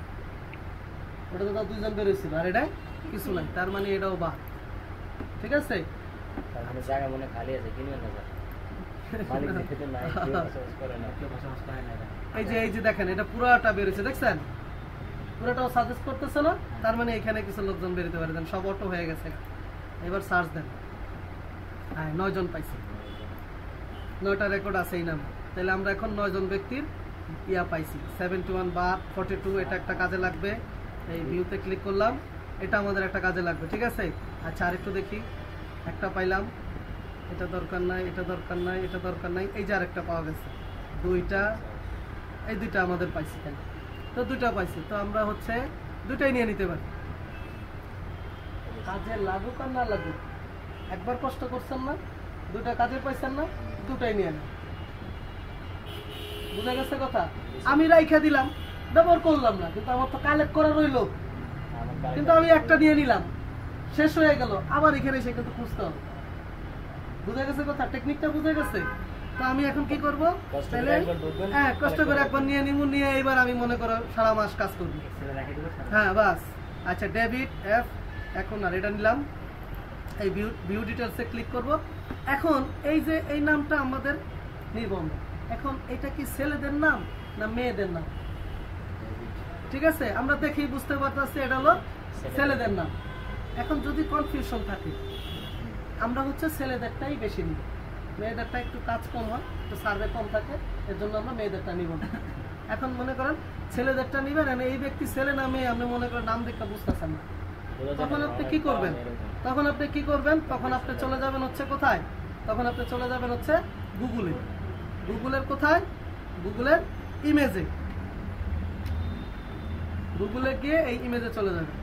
ওটা তো 2 জন বেরোইছিল, আর এটা কিছু নাই, তার মানে এটাও বাদ। ঠিক আছে, জায়গা মনে খালি আছে, কিনবেন না এই যে দেখেন এটা পুরাটা বেরোছে, দেখছেন? পুরাটাও সাজেস্ট করতেছে না, তার মানে এখানে কিছু লোকজন বেরোতে পারে, সব অটো হয়ে গেছে। এবার সার্চ দেন, হ্যাঁ 9 জন পাইছে, 9টা রেকর্ড আছে এই নামে। তাহলে আমরা এখন 9 জন ব্যক্তির ইয়া পাইছি, 71 বা 42, এটা একটা কাজে লাগবে। এই ভিউতে ক্লিক করলাম, এটা আমাদের একটা কাজে লাগবে, ঠিক আছে? আচ্ছা, আরেকটু দেখি, একটা পাইলাম, এটা দরকার নাই, এটা দরকার নাই, এটা দরকার নাই, এই যে আরেকটা পাওয়া গেছে, 2টা, এই 2টা আমাদের পাইছি, কেন? তো 2টা পাইছি, তো আমরা হচ্ছে 2টাই নিয়ে নিতে পারি, কাজে লাগুক আর না লাগুক। একবার কষ্ট করছেন না, 2টা কাজে পাইছেন না, 2টাই নিয়ে নেন। বুঝা গেছে কথা? আমি রাইখা দিলাম, ব্যবহার করলাম না, কিন্তু আমার তো কালেক্ট করা রইল, কিন্তু আমি একটা নিয়ে নিলাম, শেষ হয়ে গেল, আবার এখানে এসে কিন্তু খুঁজতে হবে। বুঝা গেছে কথা? টেকনিকটা বুঝা গেছে? তো আমি এখন কি করব? তাহলে হ্যাঁ কষ্ট করে একবার নিয়ে নিব, নিয়ে এবার আমি মনে করো সারা মাস কাজ করব। হ্যাঁ বাস। আচ্ছা, ডেবিট এফ, এখন আর এটা নিলাম, এই ভিউ ডিটেলসে ক্লিক করব। এখন এই যে এই নামটা আমাদের নিবন্ধ, এখন এটা কি ছেলেদের নাম না মেয়েদের নাম? ঠিক আছে, আমরা দেখি বুঝতে পারতেছি এটা হলো ছেলেদের নাম। এখন যদি কনফিউশন থাকে, আমরা হচ্ছে ছেলেদেরটাই বেশি নিব, মেয়েদেরটা একটু কাজ কম হয়, একটু সার্ভে কম থাকে, এর জন্য আমরা মেয়েদেরটা নিব না। এখন মনে করেন ছেলেদেরটা নিবেন, এই ব্যক্তি ছেলে না মেয়ে আপনি মনে করেন নাম দেখতে বুঝতেছেন না, তখন আপনি কি করবেন? তখন আপনি চলে যাবেন হচ্ছে কোথায়? তখন আপনি চলে যাবেন হচ্ছে গুগলে। গুগলের কোথায়? গুগলের ইমেজে। গুগলে গিয়ে এই ইমেজে চলে যাবেন।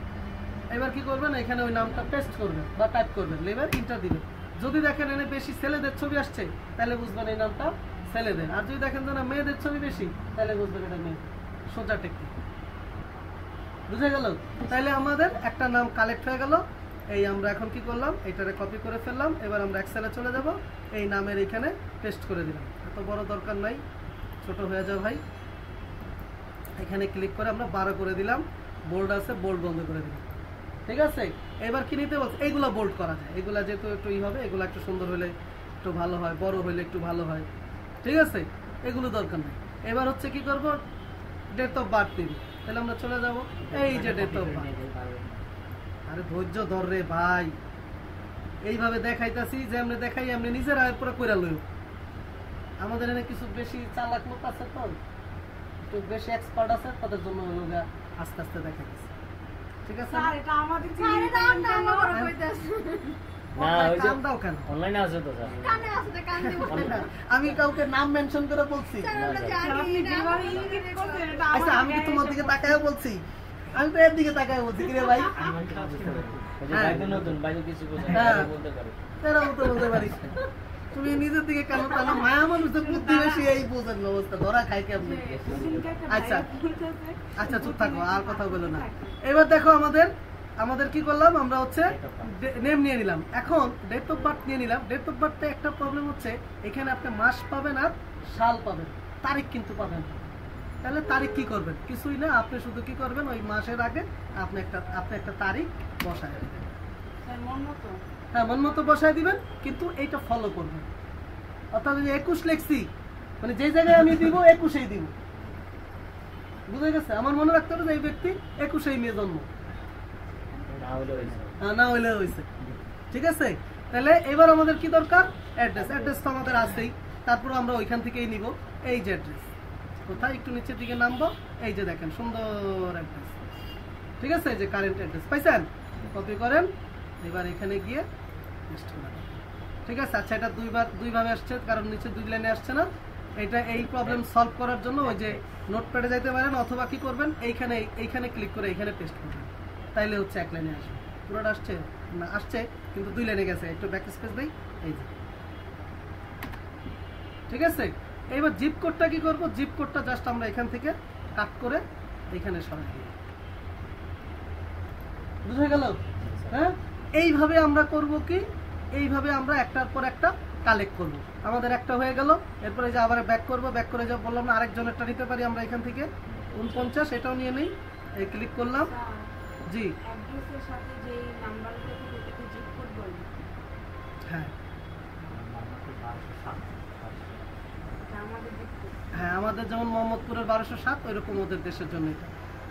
এবার কি করবেন? এখানে ওই নামটা পেস্ট করবেন বা টাইপ করবেন, এবার ইন্টার দিবেন। যদি দেখেন এনে বেশি ছেলেদের ছবি আসছে, তাহলে বুঝবেন এই নামটা ছেলেদের। আর যদি দেখেন যে না মেয়েদের ছবি বেশি, তাহলে বুঝবেন এটা মেয়ে। সোজা টেকনিক, বুঝে গেল? তাহলে আমাদের একটা নাম কালেক্ট হয়ে গেল। এই আমরা এখন কি করলাম? এটারে কপি করে ফেললাম। এবার আমরা এক্সেলে চলে যাব, এই নামের এখানে পেস্ট করে দিলাম। এত বড় দরকার নাই, ছোট হয়ে যাও ভাই। এখানে ক্লিক করে আমরা 12 করে দিলাম। বোল্ড আছে, বোল্ড বন্ধ করে দিলাম। ঠিক আছে, এবার কি নিতে বলছে? এইগুলা বোল্ড করা যায়, এগুলা যেহেতু একটু হবে, এগুলো একটু সুন্দর হলে একটু ভালো হয়, বড় হলে একটু ভালো হয়। ঠিক আছে, এগুলো দরকার নেই। এবার হচ্ছে কি করব? ডেট অফ বার্থ দিব। তাহলে আমরা চলে যাব এই যে ডেট অফ বার্থ। আরে ধৈর্য ধর রে ভাই, এইভাবে দেখাইতাছি যে আমরা দেখাই আমরা নিজের আয়ের পরে কইরা লইও। আমাদের এখানে কিছু বেশি চালাক লোক আছে, তো একটু বেশি এক্সপার্ট আছে, তাদের জন্য ওইগুলা আস্তে আস্তে দেখাইতেছি। ঠিক আছে, না ওই যে কান দাও কেন? অনলাইনে আছে তো স্যার। আমি কাউকে নাম মেনশন করে বলছি? আচ্ছা আমি কি তোমার দিকে তাকায় বলছি? আমি তো এর দিকে তাকায় বলছি কিরে ভাই? ওই যে ভাই তো নতুন, ভাই তো কিছু বোঝে না, হ্যাঁ। বলতে পারে। তারাও তো বলতে পারিস না। তুমি নিজের দিকে কেন তাহলে মায়া মানুষের বুদ্ধি বেশি, এই বোঝেন অবস্থা ধরা খাই কেমনি। আচ্ছা আচ্ছা চুপ থাকো, আর কথা বলো না। এবার দেখো আমাদের কি করলাম, আমরা হচ্ছে নেম নিয়ে নিলাম, এখন ডেট অফ বার্থ নিয়ে নিলাম। ডেট অফ বার্থে একটা প্রবলেম হচ্ছে, এখানে আপনি মাস পাবেন আর সাল পাবেন, তারিখ কিন্তু পাবেন না। তাহলে তারিখ কি করবেন? কিছুই না, আপনি শুধু কি করবেন, ওই মাসের আগে আপনি একটা তারিখ বসায় দেবেন। হ্যাঁ মন মতো বসায় দিবেন, কিন্তু এইটা ফলো করবেন। অর্থাৎ 21 লিখছি, মানে যে জায়গায় আমি দিব 21-এই দিব, বুঝে গেছে? আমার মনে রাখতে হবে যে এই ব্যক্তি 21-এই নিয়ে জন্ম, না হলে হইছে। না হইলে হয়েছে। ঠিক আছে, তাহলে এবার আমাদের কি দরকার? অ্যাড্রেস তো আমাদের আছেই, তারপর আমরা ওইখান থেকেই নিব। এই যে অ্যাড্রেস, কোথায় একটু নিচের দিকে নামবো, এই যে দেখেন সুন্দর অ্যাড্রেস। ঠিক আছে, এই যে কারেন্ট অ্যাড্রেস পাইছেন, কপি করেন, এবার এখানে গিয়ে পেস্ট করেন। ঠিক আছে, আচ্ছা এটা দুইভাবে আসছে, কারণ নিচে 2 লাইনে আসছে না। এটা এই প্রবলেম সলভ করার জন্য ওই যে নোটপ্যাডে যাইতে পারেন, অথবা কি করবেন, এইখানে ক্লিক করে এইখানে পেস্ট করবেন, তাইলে হচ্ছে 1 লাইনে আসবে। পুরোটা আসছে না? আসছে, কিন্তু 2 লাইনে গেছে। একটু ব্যাক স্পেস দেই, এই যে। ঠিক আছে, এইবার জিপ কোডটা কি করব? জিপ কোডটা জাস্ট আমরা এখান থেকে কাট করে এখানে সরাই দিই। বুঝে গেল? হ্যাঁ, এইভাবে আমরা করব কি, এইভাবে আমরা একটার পর একটা কালেক্ট করব। আমাদের একটা হয়ে গেল, এরপরে যে আবার ব্যাক করব, ব্যাক করে যা বললাম না আরেকজনেরটা নিতে পারি আমরা এখান থেকে 49, এটাও নিয়ে নেই, এই ক্লিক করলাম। জি হ্যাঁ হ্যাঁ, আমাদের যেমন মোহাম্মদপুরের 1207, ওইরকম ওদের দেশের জন্য এটা।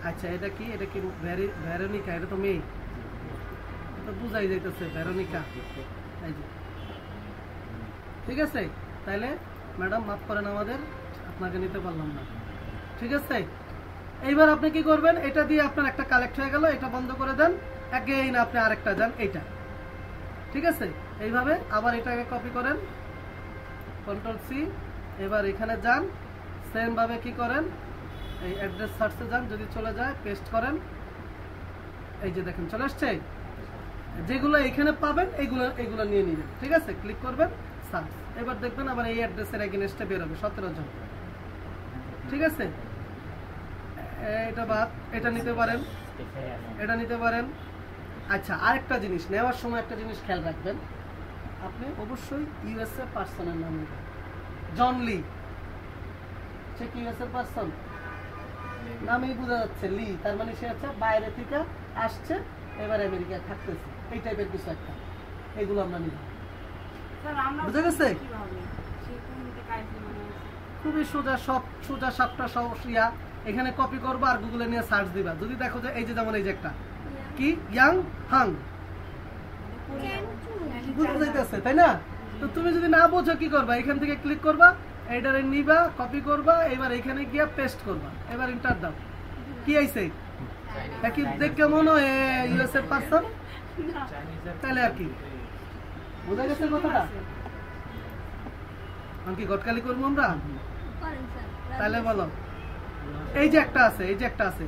আচ্ছা এটা কি ভেরোনিকা, এটা তো মেয়ে, এটা বুঝাই যাইতেছে ভেরোনিকা। এই যে ঠিক আছে, তাইলে ম্যাডাম মাফ করেন, আপনাকে নিতে পারলাম না। ঠিক আছে, এইবার আপনি কি করবেন, এটা দিয়ে আপনার একটা কালেক্ট হয়ে গেল, এটা বন্ধ করে দেন, এগেইন আপনি আরেকটা যান এইটা। ঠিক আছে, এইভাবে আবার এটাকে কপি করেন, Ctrl+C, এবার এখানে যান, সেম ভাবে কি করেন, এই অ্যাড্রেস সার্চে যান, যদি চলে যায় পেস্ট করেন, এই যে দেখেন চলে আসছে। যেগুলো এখানে পাবেন এইগুলো নিয়ে নিবেন। ঠিক আছে, ক্লিক করবেন, সার্চ, এবার দেখবেন আবার এই অ্যাড্রেসের এগেইনস্টে বের হবে 17 জন। ঠিক আছে, এটা বাদ, এটা নিতে পারেন, এটা নিতে পারেন। আচ্ছা আরেকটা জিনিস, নেওয়ার সময় একটা জিনিস খেয়াল রাখবেন, আপনি অবশ্যই ইউএসএ পার্সনের নাম নেবেন। জন লি, সে কি ইউএসএ পার্সন? নামেই বোঝা যাচ্ছে লি, তার মানে সে হচ্ছে বাইরে থেকে আসছে, এবার আমেরিকায় থাকতেছে, এই টাইপের কিছু একটা। এগুলো আমরা নিব, বুঝা গেছে? খুবই সোজা সাপটা সহসিয়া, এখানে কপি করবো আর গুগলে নিয়ে সার্চ দিবা। যদি দেখো যে এই যে যেমন এই যে একটা কি ইয়াং হাং, বুঝতে যাইতেছে তাই না? তো তুমি যদি না বোঝো কি করবা, এখান থেকে ক্লিক করবা, এইটারে নিবা, কপি করবা, এবার এখানে গিয়ে পেস্ট করবা, এবার এন্টার দাও। কি আইছে? কি দেখে মনে হয় ইউএসএ পার্সন? তাহলে আর কি বুঝা গেছে কথাটা? আমি কি গটকালি করবো আমরা? তাহলে বলো, এই যে একটা আছে,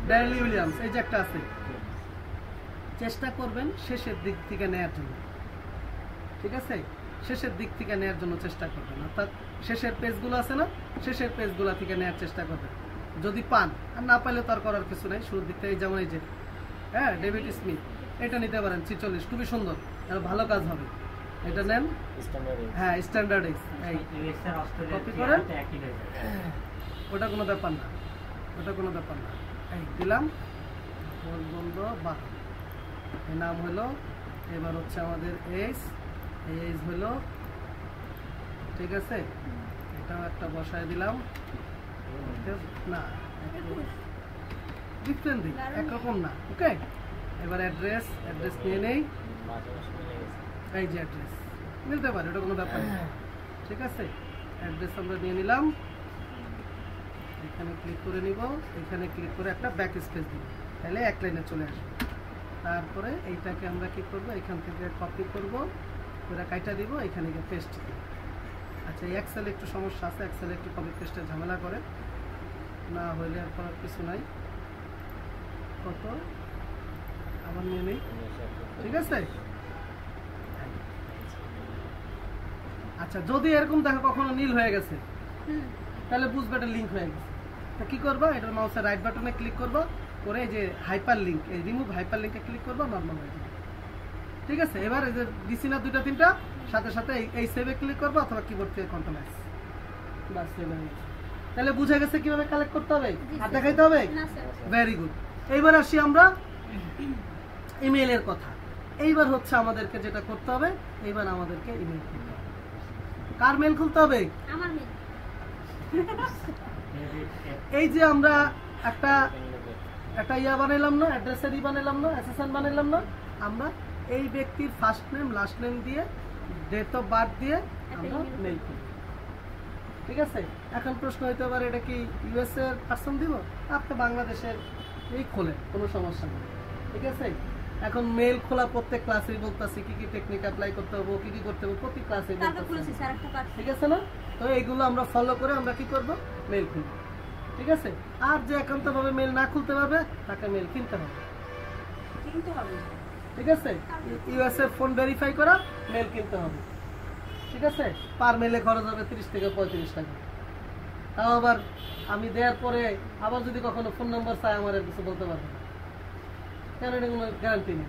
ড্যারেল উইলিয়ামস, এই যে একটা আছে। চেষ্টা করবেন শেষের দিক থেকে নেয়ার জন্য। ঠিক আছে, শেষের দিক থেকে নেয়ার জন্য চেষ্টা করবেন, অর্থাৎ শেষের পেজগুলো আছে না, শেষের পেজগুলো থেকে নেয়ার চেষ্টা করবেন। যদি পান, আর না পাইলে তার করার কিছু নাই, শুরুর দিক থেকে যেমন এই যে হ্যাঁ ডেভিড স্মিথ, এটা নিতে পারেন 46, খুবই সুন্দর, ভালো কাজ হবে, এটা নেন। হ্যাঁ স্ট্যান্ডার্ড এক্স, কপি করেন, ওটা কোনো ব্যাপার না, এই দিলাম বন্ধ বা এই নাম হলো। এবার হচ্ছে আমাদের এইজ হলো, ঠিক আছে, এটাও একটা বসায় দিলাম, না ডিফারেন্ট একরকম না। ওকে, এবার অ্যাড্রেস নিয়ে নেই। এই যে অ্যাড্রেস মিলতে পারে, ওটা কোনো ব্যাপার না। ঠিক আছে, অ্যাড্রেস আমরা নিয়ে নিলাম। এখানে ক্লিক করে নিব, এখানে ক্লিক করে একটা ব্যাক স্পেস দিব, তাহলে এক লাইনে চলে আসবে। তারপরে এইটাকে আমরা কি করব, এখান থেকে কপি করব, ওটা কাইটা দিব, এখানে গিয়ে পেস্ট দিব। আচ্ছা, এই এক্সেলে একটু সমস্যা আছে, এক্সেলে একটু কপি পেস্টের ঝামেলা করে, না হইলে আর করার কিছু নাই। কত আবার নিয়ে নেই, ঠিক আছে। আচ্ছা, যদি এরকম দেখো কখনো নীল হয়ে গেছে, তাহলে বুঝবে এটা লিঙ্ক হয়ে গেছে। তো কি করবা, এটার মাউসের রাইট বাটনে ক্লিক করবা, করে এই যে হাইপার লিঙ্ক, এই রিমুভ হাইপার লিঙ্কে ক্লিক করবা, নর্মাল হয়ে যাবে। ঠিক আছে, এবার এই যে দিছি না দুইটা তিনটা, সাথে সাথে এই সেভে ক্লিক করবা অথবা কিবোর্ড থেকে কন্ট্রোল এস, বাস সেভ হয়ে গেছে। তাহলে বুঝে গেছে কিভাবে কালেক্ট করতে হবে আর দেখাইতে হবে। Very good. এইবার আসি আমরা ইমেইলের কথা। এইবার হচ্ছে আমাদেরকে যেটা করতে হবে, এইবার আমাদেরকে ইমেইল খুলতে হবে। কার মেইল খুলতে হবে? আমার মেইল। এই যে আমরা একটা ইয়া বানাইলাম না, অ্যাড্রেসের বানাইলাম না, অ্যাসেসন বানাইলাম না, আমরা এই ব্যক্তির ফার্স্ট নেম লাস্ট নেম দিয়ে ডেট অফ বার্থ দিয়ে আমরা মেইল খুলব। ঠিক আছে, এখন প্রশ্ন হইতে পারে এটা কি ইউএস এর পার্সন দিব? আপনি বাংলাদেশের এই খোলেন, কোনো সমস্যা নেই। ঠিক আছে, এখন মেইল খোলা প্রত্যেক ক্লাসেই বলতেছি কি কি টেকনিক অ্যাপ্লাই করতে হবে, কি কি করতে হবে, প্রতি ক্লাসে বলতেছি। ঠিক আছে না? তো এইগুলো আমরা ফলো করে আমরা কি করব, মেইল খুলব। ঠিক আছে, আর যে একান্তভাবে মেইল না খুলতে পারবে তাকে মেইল কিনতে হবে। ঠিক আছে, ইউএস এর ফোন ভেরিফাই করা মেইল কিনতে হবে। ঠিক আছে, পার মেইলে খরচ হবে 30 থেকে 35 টাকা। তাও আবার আমি দেওয়ার পরে আবার যদি কখনো ফোন নাম্বার চাই, আমার আর কিছু বলতে পারবে না, কেন এটা কোনো গ্যারান্টি নেই।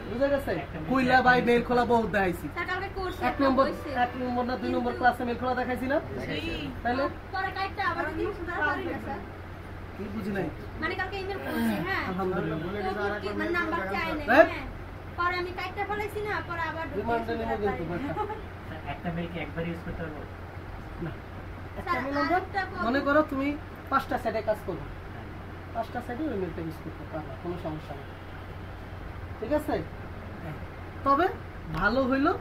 বুঝা গেছে? কুইলা বাই মেইল খোলা বহুত দেখাইছি। এক নম্বর না 2 নম্বর ক্লাসে মেইল খোলা দেখাইছি না? তাহলে কি বুঝি নাই? মানে কালকে ইমেল করেছি, হ্যাঁ আলহামদুলিল্লাহ। মানে নাম্বার চাই না, হ্যাঁ পরে আমি কাইটটা ফলাইছি না, পরে আবার রিমাইন্ডার নিয়ে কিন্তু বেটা একটা মেইল কি একবার ইউজ করতে পারবো না। একটা মেইল নাম্বার মনে করো তুমি 5টা সেটে কাজ করবে, 5টা সেটে ওই মেইলটা ইউজ করতে পারবে, কোনো সমস্যা নেই। ঠিক আছে, তবে ভালো হইলো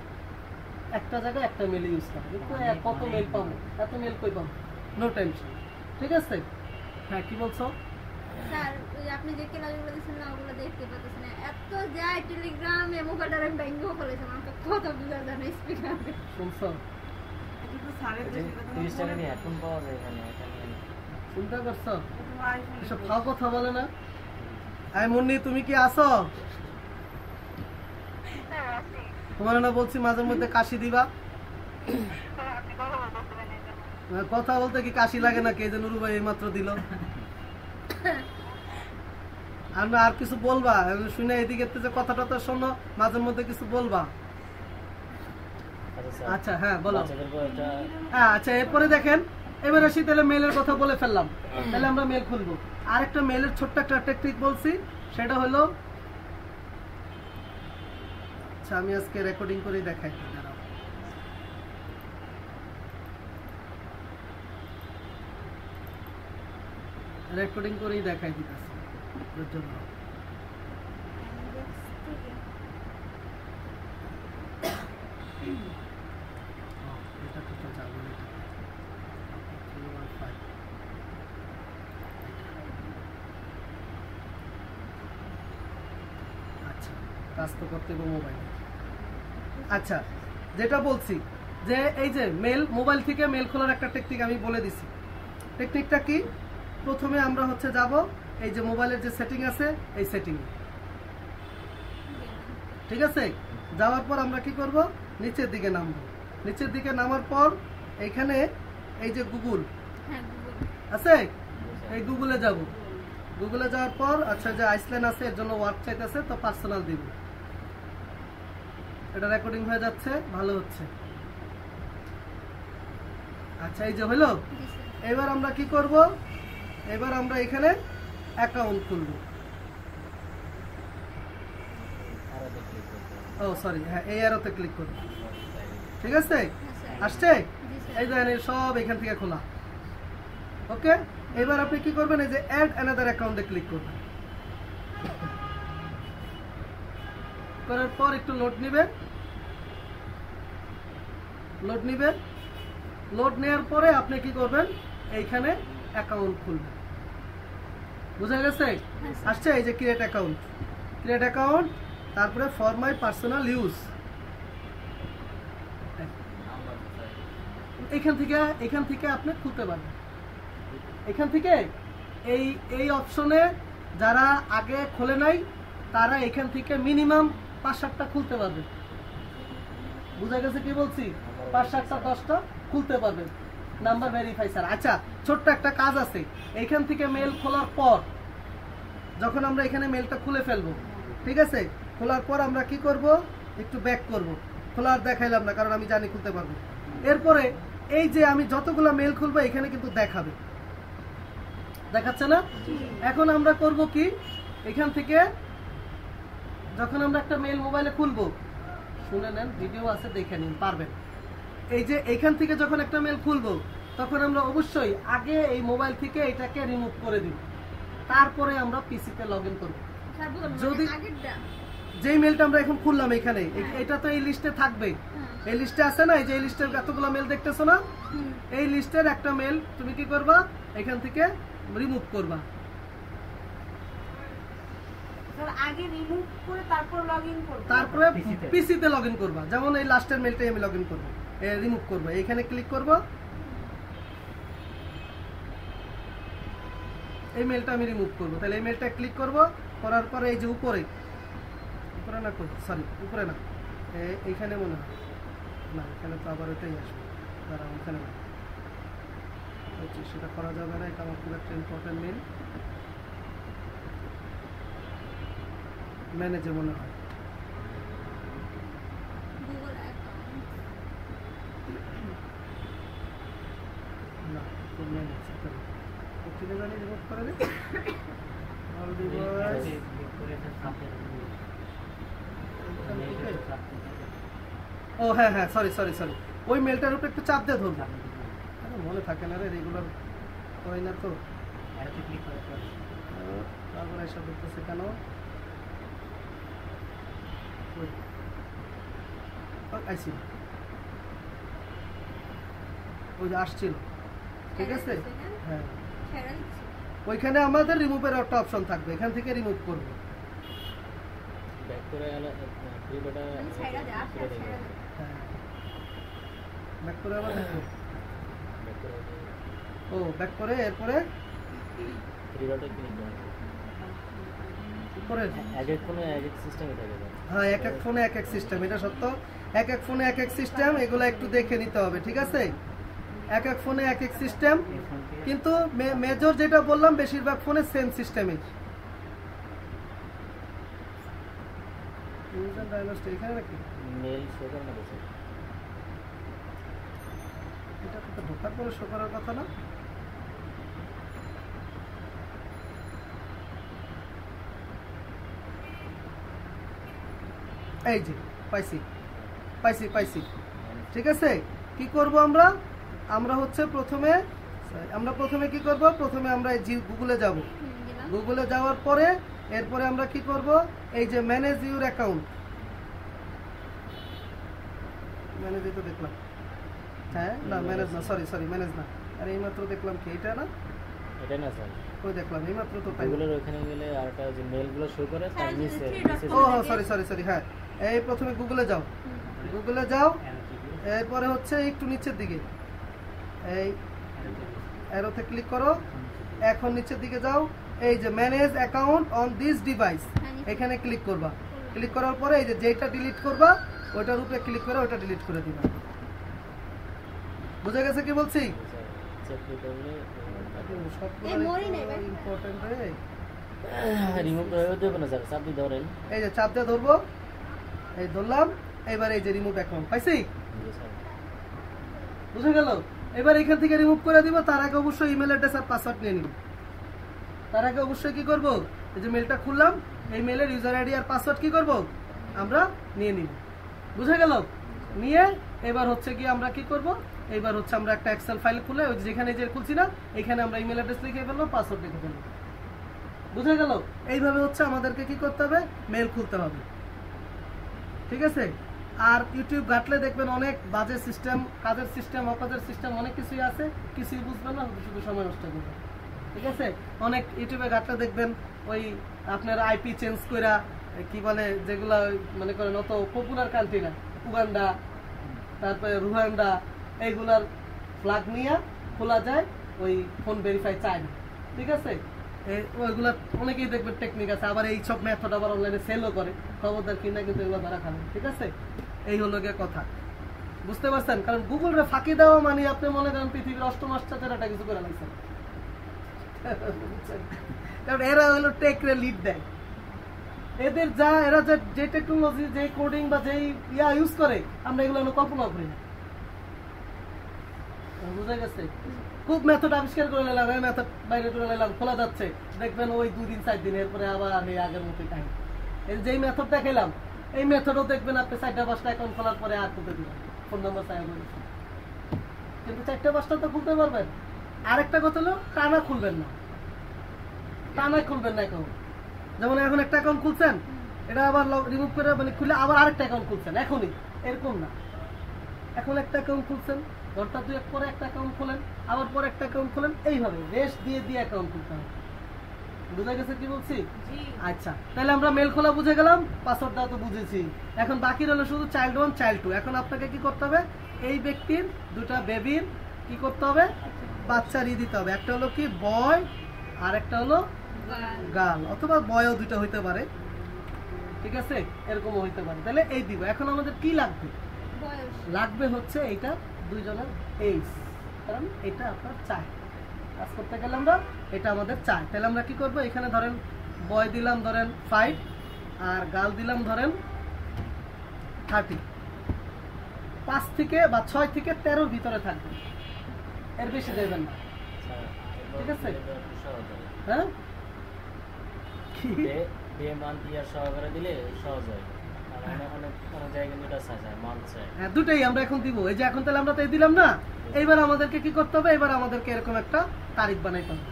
একটা জায়গায় একটা মেইল ইউজ করবে। কিন্তু কত মেইল পাবো, এত মেইল কই পাবো, নো টেনশন। ঠিক আছে, হ্যাঁ কি বলছো? স্যার ওই আপনি যে ক্লাসগুলো দিচ্ছেন না, ওগুলো দেখতে পাচ্ছেন না, এত যায় টেলিগ্রামে মোবাইলটা আমি ব্যাংকেও ফেলেছি, আমাকে কত বুঝা যায় না স্পিকারে। শুনছো? তিরিশ টাকা দিয়ে হেডফোন পাওয়া যায় এখানে, চিন্তা করছো? এসব ফাও কথা বলে না। আই মুন্নি, তুমি কি আসো? তোমার না বলছি মাঝে মধ্যে কাশি দিবা। কথা বলতে কি কাশি লাগে না? কে যে নুরু ভাই এইমাত্র দিল। আমরা আর কিছু বলবা শুনে, এদিকে যে কথাটা তো শোনো, মাঝে মধ্যে কিছু বলবা। আচ্ছা হ্যাঁ বলো। হ্যাঁ আচ্ছা, এরপরে দেখেন, এবার আসি তাহলে মেইলের কথা বলে ফেললাম, তাহলে আমরা মেইল খুলবো। আর একটা মেইলের ছোট্ট একটা টেকনিক বলছি, সেটা হলো, আচ্ছা আমি আজকে রেকর্ডিং করেই দেখাই, রেকর্ডিং করেই দেখাই দিতেছি এর জন্য। এটা তো যাবে না। আচ্ছা, কাজ তো করতে হবে মোবাইল। আচ্ছা, যেটা বলছি যে এই যে মেল, মোবাইল থেকে মেল খোলার একটা টেকনিক আমি বলে দিছি। টেকনিকটা কি? প্রথমে আমরা হচ্ছে যাব এই যে মোবাইলের যে সেটিং আছে, এই সেটিং, ঠিক আছে। যাওয়ার পর আমরা কি করব, নিচের দিকে নামবো। নিচের দিকে নামার পর এইখানে এই যে গুগল আছে, এই গুগলে যাব। গুগলে যাওয়ার পর আচ্ছা যে আইসল্যান্ড আছে, এর জন্য ওয়ার্ক চাইতেছে, তো পার্সোনাল দিব। এটা রেকর্ডিং হয়ে যাচ্ছে, ভালো হচ্ছে। আচ্ছা এই যে হলো, এবার আমরা কি করব, এবার আমরা এখানে অ্যাকাউন্ট খুলব। ও সরি, হ্যাঁ এই অ্যারোতে ক্লিক করব। ঠিক আছে, আসছে? এই দেখেন এই সব এখান থেকে খোলা। ওকে, এবার আপনি কি করবেন, এই যে অ্যাড অ্যানাদার অ্যাকাউন্টে ক্লিক করবেন। করার পর একটু লোড নেবেন, লোড নেওয়ার পরে আপনি কি করবেন, এইখানে অ্যাকাউন্ট খুলবেন। বুঝা গেছে? আসছে এই যে ক্রিয়েট অ্যাকাউন্ট, তারপরে ফর মাই পার্সোনাল ইউজ, এখান থেকে আপনি খুলতে পারবেন। এখান থেকে এই অপশনে যারা আগে খোলে নাই তারা এখান থেকে মিনিমাম 5-7টা খুলতে পারবে। বুঝা গেছে কি বলছি? 5-7টা 10টা খুলতে পারবেন নাম্বার ভেরিফাই স্যার। আচ্ছা, ছোট্ট একটা কাজ আছে। এখান থেকে মেল খোলার পর যখন আমরা এখানে মেলটা খুলে ফেলবো, ঠিক আছে, খোলার পর আমরা কি করব, একটু ব্যাক করব। খোলার দেখাইলাম না কারণ আমি জানি খুলতে পারবো। এরপরে এই যে আমি যতগুলো মেল খুলবো এখানে কিন্তু দেখাবে, দেখাচ্ছে না? এখন আমরা করব কি, এখান থেকে যখন আমরা একটা মেল মোবাইলে খুলবো, শুনে নেন, ভিডিও আছে দেখে নিন, পারবেন। এই যে এইখান থেকে যখন একটা মেল খুলবো তখন আমরা অবশ্যই আগে এই মোবাইল থেকে এটাকে রিমুভ করে দিব, তারপরে আমরা পিসিতে লগ ইন করবো। যদি যেই মেলটা আমরা এখন খুললাম এখানে, এটা তো এই লিস্টে থাকবে, এই লিস্টে আছে না, এই যে এই লিস্টের এতগুলো মেল দেখতেছো না, এই লিস্টের একটা মেল তুমি কি করবা, এখান থেকে রিমুভ করবা। আগে রিমুভ করে তারপর লগইন করব, তারপরে পিসিতে লগইন করবা। যেমন এই লাস্টের মেলটাই আমি লগইন করব, রিমুভ করব, এখানে ক্লিক করব, এই মেলটা আমি রিমুভ করব। তাহলে এই মেলটা ক্লিক করব, করার পরে এই যে উপরে না, সরি উপরে না, এইখানে মনে হয় না, এখানে তো আবার এটাই আসবে, দাঁড়াও, এখানে না, সেটা করা যাবে না, এটা আমার খুব একটা ইম্পর্টেন্ট মেল, ম্যানেজে মনে হয়, না তো ম্যানেজ ওখানে জানি রিমুভ করে দিই, অল ডিভাইস, ও হ্যাঁ হ্যাঁ, সরি, ওই মেলটার উপরে একটু চাপ দিয়ে ধরবো, মনে থাকে না রে, রেগুলার হয় না তো, তারপরে এসব করতেছে কেন, আইসি ওই যে আসছিল, ঠিক আছে, হ্যাঁ, ওইখানে আমাদের রিমুভের একটা অপশন থাকবে, এখান থেকে রিমুভ করবো। ব্যাক করে আবার দেখো, ও ব্যাক করে এরপরে হ্যাঁ, এক এক ফোনে এক এক সিস্টেম, এটা সত্য, এক এক ফোনে এক এক সিস্টেম, এগুলো একটু দেখে নিতে হবে, ঠিক আছে, এক এক ফোনে এক এক সিস্টেম, কিন্তু মেজর যেটা বললাম বেশিরভাগ ফোনে সেম সিস্টেমই। এখানে নাকি এটা তো ঢোকার পরে শো করার কথা না, এই যে পাইছি, ঠিক আছে। কি করব আমরা হচ্ছে প্রথমে কি করব, প্রথমে আমরা গুগলে যাব, গুগলে যাওয়ার পরে এরপরে আমরা কি করব, এই যে ম্যানেজ ইউর অ্যাকাউন্ট, ম্যানেজ তো দেখলাম, হ্যাঁ না ম্যানেজ না, সরি ম্যানেজ না, আরে এইমাত্র দেখলাম কি এটা না, এটা না স্যার, ওই দেখলাম এইমাত্র তো গুগলের ওখানে গেলে আরটা যে মেলগুলো শো করে তার নিচে, ও সরি হ্যাঁ, এই প্রথমে গুগলে যাও, এরপরে হচ্ছে একটু নিচের দিকে এই অ্যারোতে ক্লিক করো, এখন নিচের দিকে যাও, এই যে manage account on this device, এখানে ক্লিক করবা, ক্লিক করার পরে এই যে যেটা ডিলিট করবা ওইটার উপরে ক্লিক করে ওটা ডিলিট করে দিবা। বুঝা গেছে কি বলছি? এই যে চাপ দিয়ে ধরবো, এই ধরলাম, এবার এই যে রিমুভ অ্যাকাউন্ট পাইছি, বুঝে গেল? এবার এখান থেকে রিমুভ করে দিব, তার আগে অবশ্যই ইমেল অ্যাড্রেস আর পাসওয়ার্ড নিয়ে নিব। তার আগে অবশ্যই কি করব, এই যে মেলটা খুললাম, এই মেলের ইউজার আইডি আর পাসওয়ার্ড কি করব, আমরা নিয়ে নিব। বুঝে গেল? নিয়ে এবার হচ্ছে কি আমরা কি করব, এইবার হচ্ছে আমরা একটা এক্সেল ফাইল খুলে ওই যেখানে যে খুলছি না এখানে আমরা ইমেল অ্যাড্রেস লিখে ফেলবো, পাসওয়ার্ড লিখে ফেলবো। বুঝা গেল? এইভাবে হচ্ছে আমাদেরকে কি করতে হবে, মেল খুলতে হবে। ঠিক আছে? আর ইউটিউব ঘাটলে দেখবেন অনেক বাজে সিস্টেম, কাজের সিস্টেম, অকাজের সিস্টেম, অনেক কিছুই আছে, কিছুই বুঝবেন না, শুধু সময় নষ্ট করবেন। ঠিক আছে? অনেক ইউটিউবে ঘাটলে দেখবেন ওই আপনার আইপি চেঞ্জ কইরা কি বলে যেগুলা মনে করেন অত পপুলার কান্ট্রি না, উগান্ডা, তারপরে রুয়ান্ডা, এইগুলার ফ্ল্যাগ নিয়ে খোলা যায়, ওই ফোন ভেরিফাই চায় না। ঠিক আছে? ওইগুলা অনেকেই দেখবেন টেকনিক আছে, আবার এই সব মেথড আবার অনলাইনে সেলও করে, খবরদার কিনা কিন্তু এগুলো ধরা খাবেন। ঠিক আছে? এই হলো গিয়ে কথা, বুঝতে পারছেন? কারণ গুগলরে ফাঁকি দেওয়া মানে আপনি মনে করেন পৃথিবীর অষ্টম আশ্চর্যের একটা কিছু করে লাগছেন। কারণ এরা হলো টেকরে লিড দেয়, এদের যা এরা যে টেকনোলজি, যে কোডিং বা যে ইউজ করে আমরা এগুলো কল্পনা করি না। বুঝা গেছে? খুব মেথড আবিষ্কার করে নিলাম, এই মেথড বাইরে করে নিলাম, খোলা যাচ্ছে, দেখবেন ওই 2 দিন 4 দিন এরপরে আবার এই আগের মতোই টাইম। এই যেই মেথড দেখাইলাম এই মেথডও দেখবেন আপনি 4টা-5টা অ্যাকাউন্ট খোলার পরে আর খুলতে দিবেন, ফোন নাম্বার চাই বলেছি, কিন্তু 4টা-5টা তো খুলতে পারবেন। আরেকটা কথা হলো টানা খুলবেন না, টানা খুলবেন না অ্যাকাউন্ট। যেমন এখন একটা অ্যাকাউন্ট খুলছেন, এটা আবার রিমুভ করে মানে খুলে আবার আরেকটা অ্যাকাউন্ট খুলছেন, এখনই এরকম না। এখন একটা অ্যাকাউন্ট খুলছেন, ঘন্টা 2 পরে একটা অ্যাকাউন্ট খোলেন, আবার পরে একটা অ্যাকাউন্ট খোলেন, এইভাবে রেস্ট দিয়ে দিয়ে অ্যাকাউন্ট খুলতে হবে। বুঝা গেছে কি বলছি? আচ্ছা, তাহলে আমরা মেল খোলা বুঝে গেলাম, পাসওয়ার্ডটা তো বুঝেছি। এখন বাকি রইল শুধু চাইল্ড 1 চাইল্ড 2। এখন আপনাকে কি করতে হবে, এই ব্যক্তির 2টা বেবির কি করতে হবে, বাচ্চার দিতে হবে। একটা হলো কি বয়, আর একটা হলো গার্ল, অথবা বয়ও 2টা হইতে পারে। ঠিক আছে? এরকমও হইতে পারে। তাহলে এই দিব। এখন আমাদের কি লাগবে, লাগবে হচ্ছে এইটা 2 জনের এইজ, কারণ এটা আপনার চাই কাজ করতে গেলে আমরা এটা আমাদের চাই। তাহলে আমরা কি করব, এখানে ধরেন বয় দিলাম ধরেন 5 আর গার্ল দিলাম ধরেন 30। 5 থেকে বা 6 থেকে 13 ভিতরে থাকবে, এর বেশি দেবেন না। ঠিক আছে? হ্যাঁ, কি মান দিয়া সহকারে দিলে সহজ হয়। হ্যাঁ, দুটাই আমরা এখন দিব। এই যে এখন তাহলে আমরা তাই দিলাম না, এইবার আমাদেরকে কি করতে হবে, এবার আমাদেরকে এরকম একটা তারিখ বানাইতে হবে।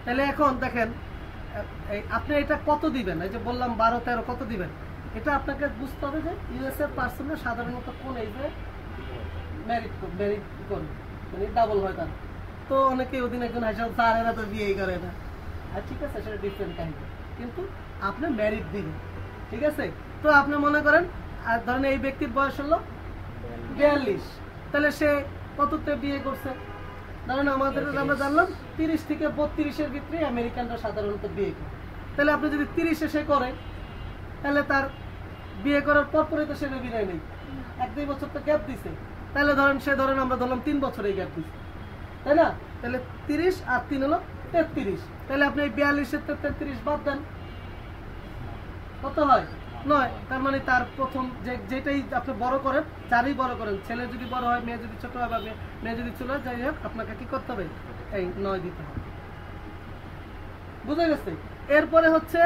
তাহলে এখন দেখেন আপনি এটা কত দিবেন, এই যে বললাম 12-13 কত দিবেন, এটা আপনাকে বুঝতে হবে যে ইউএস এর পার্সনে সাধারণত কোন এইজে ম্যারিড করবে, মানে ডাবল হয় তার। তো অনেকে ওদিন একজন হাসাল স্যার এরা তো বিয়েই করে না, আর ঠিক আছে সেটা ডিফারেন্ট কাহিনী, কিন্তু আপনি ম্যারিড দিবেন। ঠিক আছে? তো আপনি মনে করেন আর ধরেন এই ব্যক্তির বয়স হলো 42, তাহলে সে কততে বিয়ে করছে, ধরেন আমাদের আমরা জানলাম 30 থেকে 32-এর ভিতরে আমেরিকানরা সাধারণত বিয়ে করে। তাহলে আপনি যদি 30-এ সে করে, তাহলে তার বিয়ে করার পরপরই তো সে বিদায় নেই, 1-2 বছর তো গ্যাপ দিছে। তাহলে ধরেন আমরা ধরলাম 3 বছরেই গ্যাপ দিছে, তাই না? তাহলে 30 আর 3 হলো 33। তাহলে আপনি 42-এর 33 বাদ দেন, কত হয়? 9। তার মানে তার প্রথম যেটাই আপনি বড় করেন, যারই বড় করেন, ছেলে যদি বড় হয়, মেয়ে যদি ছোট হয়, বা মেয়ে যদি ছোট হয়, যাই হোক আপনাকে কি করতে হবে, এই 9 দিতে হবে। বুঝা গেছে? এরপরে হচ্ছে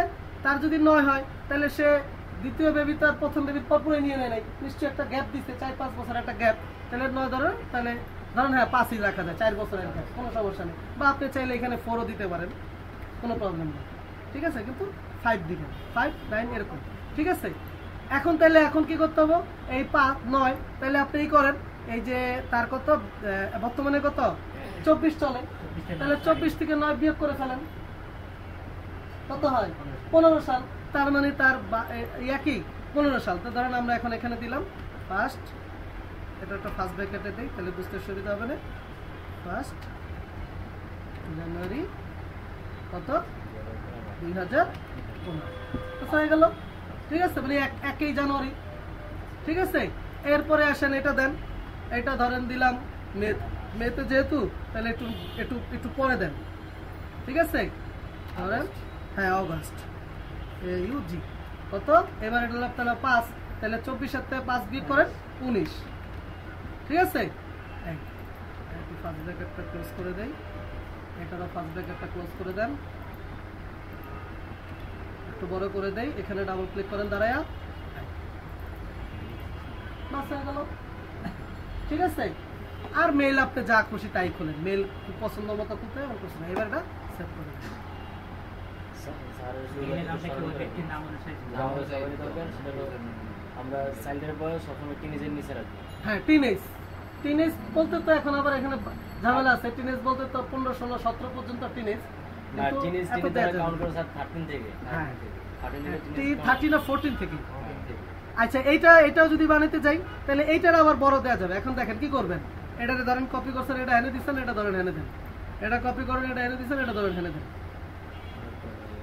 তার যদি 9 হয়, তাহলে সে দ্বিতীয় বেবি তার প্রথম বেবির পরপরে নিয়ে নেয় নাই, নিশ্চয়ই একটা গ্যাপ দিচ্ছে, 4-5 বছর একটা গ্যাপ। তাহলে 9 ধরেন, তাহলে ধরেন হ্যাঁ 5ই রাখা যায়, 4 বছরের গ্যাপ, কোনো সমস্যা নেই। বা আপনি চাইলে এখানে 4ও দিতে পারেন, কোনো প্রবলেম নেই। ঠিক আছে? কিন্তু 5 দিবেন, 5, 9 এরকম। ঠিক আছে? এখন তাহলে এখন কি করতে হবে, এই 5, 9, তাহলে আপনি এই করেন, এই যে তার কত বর্তমানে কত 24 চলে, তাহলে 24 থেকে 9 বিয়োগ করে ফেলেন, কত হয়? 15 সাল। তার মানে তার একই 15 সাল। তো ধরেন আমরা এখন এখানে দিলাম ফার্স্ট, এটা একটা ফার্স্ট ব্র্যাকেটে দিই, তাহলে বুঝতে সুবিধা হবে না। 1 জানুয়ারি কত 2015 হয়ে গেল। ঠিক আছে? মানে 1 জানুয়ারি। ঠিক আছে? এরপরে আসেন এটা দেন, এটা ধরেন দিলাম মেতে যেহেতু, তাহলে একটু পরে দেন। ঠিক আছে? ধরেন হ্যাঁ অগাস্ট, ইউজি কত, এবার এটা তাহলে 5, তাহলে 24-এর থেকে 5 বিয়োগ করেন 19। ঠিক আছে? ফার্স্ট ব্র্যাকেটটা ক্লোজ করে দেই, এটারও ফার্স্ট ব্র্যাকেটটা ক্লোজ করে দেন, একটু বড় করে দেই, এখানে ডাবল ক্লিক করেন দাঁড়ায়া, বাস হয়ে গেল। ঠিক আছে? আর মেল আপনি যা খুশি তাই খুলেন, মেল পছন্দ মতো খুলতে হবে, খুশি না। এবার এটা সেভ করে দেন। আমরা চাইল্ডের বয়স সবসময় টিনেজের নিচে রাখবো। হ্যাঁ, টিনেজ বলতে তো এখন আবার এখানে ঝামেলা আছে। টিনেজ বলতে তো 15, 16, 17 পর্যন্ত টিনেজ, না টিনেজ থেকে তারা কাউন্ট করে স্যার 13 থেকে। হ্যাঁ, 13 না 14 থেকে। আচ্ছা, এটাও যদি বানাতে যাই তাহলে এইটার আবার বড় দেওয়া যাবে। এখন দেখেন কি করবেন, এটাতে ধরেন কপি করছেন, এটা এনে দিচ্ছেন, এটা ধরেন এনে দেন, এটা কপি করেন, এটা এনে দিচ্ছেন, এটা ধরেন এনে দেন।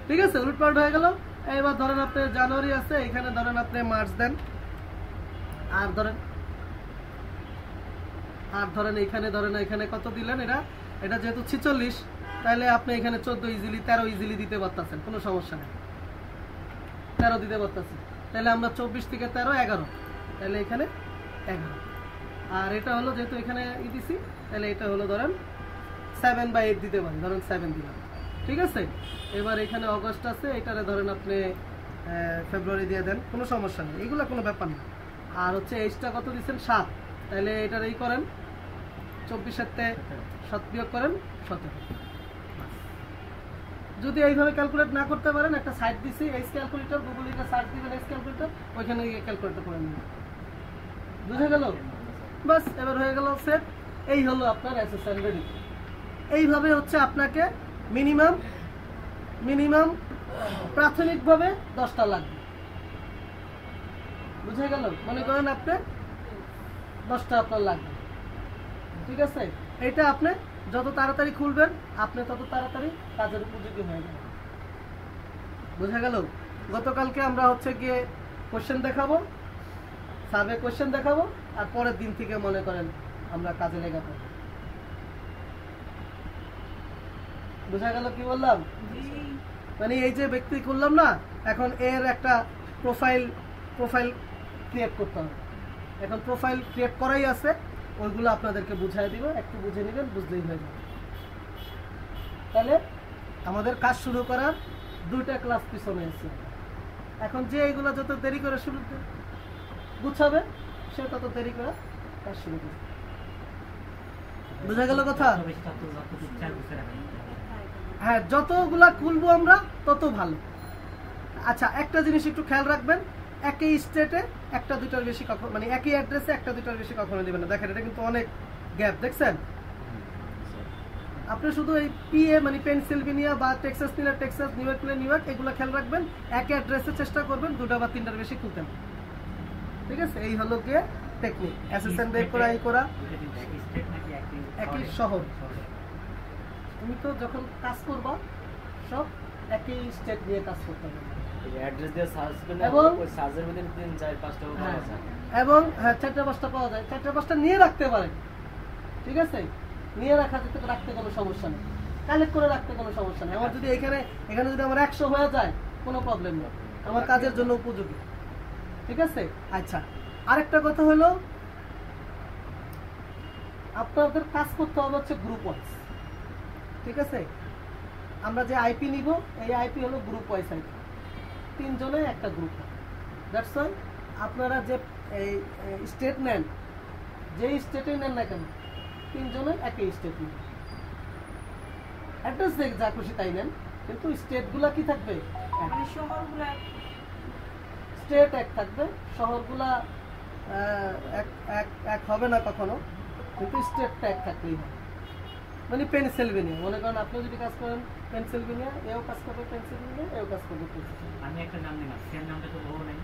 ঠিক আছে, উলটপালট হয়ে গেল। এবার ধরেন আপনি জানুয়ারি আছে, এখানে ধরেন আপনি মার্চ দেন, আর ধরেন এখানে কত দিলেন, এটা যেহেতু 46, তাহলে আপনি এখানে 14 ইজিলি, 13 ইজিলি দিতে পারতেছেন, কোনো সমস্যা নেই, 13 দিতে পারতেছেন। তাহলে আমরা 24 থেকে 13, 11, তাহলে এখানে 11। আর এটা হলো যেহেতু এখানে দিছি, তাহলে এটা হলো ধরেন 7/8 দিতে পারি, ধরেন 7 দিলাম। ঠিক আছে, এবার এখানে অগস্ট আছে, এটারে ধরেন আপনি ফেব্রুয়ারি দিয়ে দেন, কোনো সমস্যা নেই, এগুলো কোনো ব্যাপার না। আর হচ্ছে এইজটা কত দিচ্ছেন, 7, তাহলে এটার এই করেন 24-তে 7 বিয়োগ করেন 17। যদি এইভাবে ক্যালকুলেট না করতে পারেন, একটা সাইট দিছি এইচ ক্যালকুলেটর, গুগল এটা সার্চ দিবেন এইচ ক্যালকুলেটর, ওইখানে গিয়ে ক্যালকুলেটর করে নেবেন। বুঝে গেল? বাস, এবার হয়ে গেল সেট। এই হলো আপনার এসএসএন রেডি। এইভাবে হচ্ছে আপনাকে মিনিমাম প্রাথমিকভাবে 10টা লাগবে। বুঝে গেল? মনে করেন আপনি 10টা আপনার লাগবে। ঠিক আছে, এইটা আপনি যত তাড়াতাড়ি খুলবেন, আপনি তত তাড়াতাড়ি কাজের উপযোগী হয়ে যাবেন। বুঝে গেল? গতকালকে আমরা হচ্ছে গিয়ে কোশ্চেন দেখাবো, সার্ভে কোশ্চেন দেখাবো, আর পরের দিন থেকে মনে করেন আমরা কাজে লেগে পড়ব। বুঝা গেল কি বললাম? মানে এই যে ব্যক্তি করলাম না, এখন এর একটা প্রোফাইল ক্রিয়েট করতে হবে। এখন প্রোফাইল ক্রিয়েট করাই আছে, ওইগুলো আপনাদেরকে বুঝাই দিব, একটু বুঝে নেবেন, বুঝলেই হয়ে যাবে। তাহলে আমাদের কাজ শুরু করার 2টা ক্লাস পিছনে আছে। এখন যে এইগুলো যত দেরি করে শুরু গুছাবে, সে তত দেরি করে কাজ শুরু করবে। বুঝা গেল কথা? হ্যাঁ, যতগুলা খুলবো আমরা তত ভালো। আচ্ছা, একটা জিনিস একটু খেয়াল রাখবেন, একই স্টেটে 1-2টার বেশি কখনো, মানে একই অ্যাড্রেসে 1-2টার বেশি কখনো দিবেন না। দেখেন, এটা কিন্তু অনেক গ্যাপ, দেখছেন? আপনি শুধু এই পিএ মানে পেনসিলভেনিয়া বা টেক্সাস নিলে টেক্সাস, নিউ ইয়র্ক নিলে নিউ ইয়র্ক, এগুলো খেয়াল রাখবেন। একই অ্যাড্রেসে চেষ্টা করবেন 2টা বা 3টার বেশি খুলতে না। ঠিক আছে, এই হলো গিয়ে টেকনিক। অ্যাসেসেন বের করা, এই করা, একই শহর। তুমি তো যখন কাজ করবা সব একই স্টেট নিয়ে কাজ করতে হবে। অ্যাড্রেস দিয়ে সার্চ করলে ওই সার্চের মধ্যে 3-4-5টা পাওয়া যায়। এবং হ্যাঁ, 4টা-5টা পাওয়া যায়, 4টা-5টা নিয়ে রাখতে পারেন। ঠিক আছে, নিয়ে রাখতে কোনো সমস্যা নেই, কালেক্ট করে রাখতে কোনো সমস্যা নেই। আমার যদি এখানে যদি আমার 100 হয়ে যায়, কোনো প্রবলেম নেই, আমার কাজের জন্য উপযোগী। ঠিক আছে। আচ্ছা, আরেকটা কথা হলো, আপনাদের কাজ করতে হবে হচ্ছে গ্রুপ ওয়াইজ। ঠিক আছে, আমরা যে আইপি নিব, এই আইপি হলো গ্রুপ ওয়াইজ আইপি, 3 জনে একটা গ্রুপ। দ্যাটস ওয়াই আপনারা যে এই স্টেট নেন, যেই স্টেটে নেন না কেন, 3 জনে একই স্টেট নেন। অ্যাড্রেস দেখ যা খুশি তাই নেন, কিন্তু স্টেটগুলা কি থাকবে? মানে শহরগুলা স্টেট এক থাকবে, শহরগুলা এক হবে না কখনো, কিন্তু স্টেটটা এক থাকলেই হবে। মানে পেনসিলভেনিয়া, মনে করেন আপনি যদি কাজ করেন পেনসিলভেনিয়া, এও কাজ করবে পেনসিলভেনিয়া, এও কাজ করবে পেনসিলভেনিয়া। আমি একটা নাম নিলাম, সেম নামটা তো বহু নাই,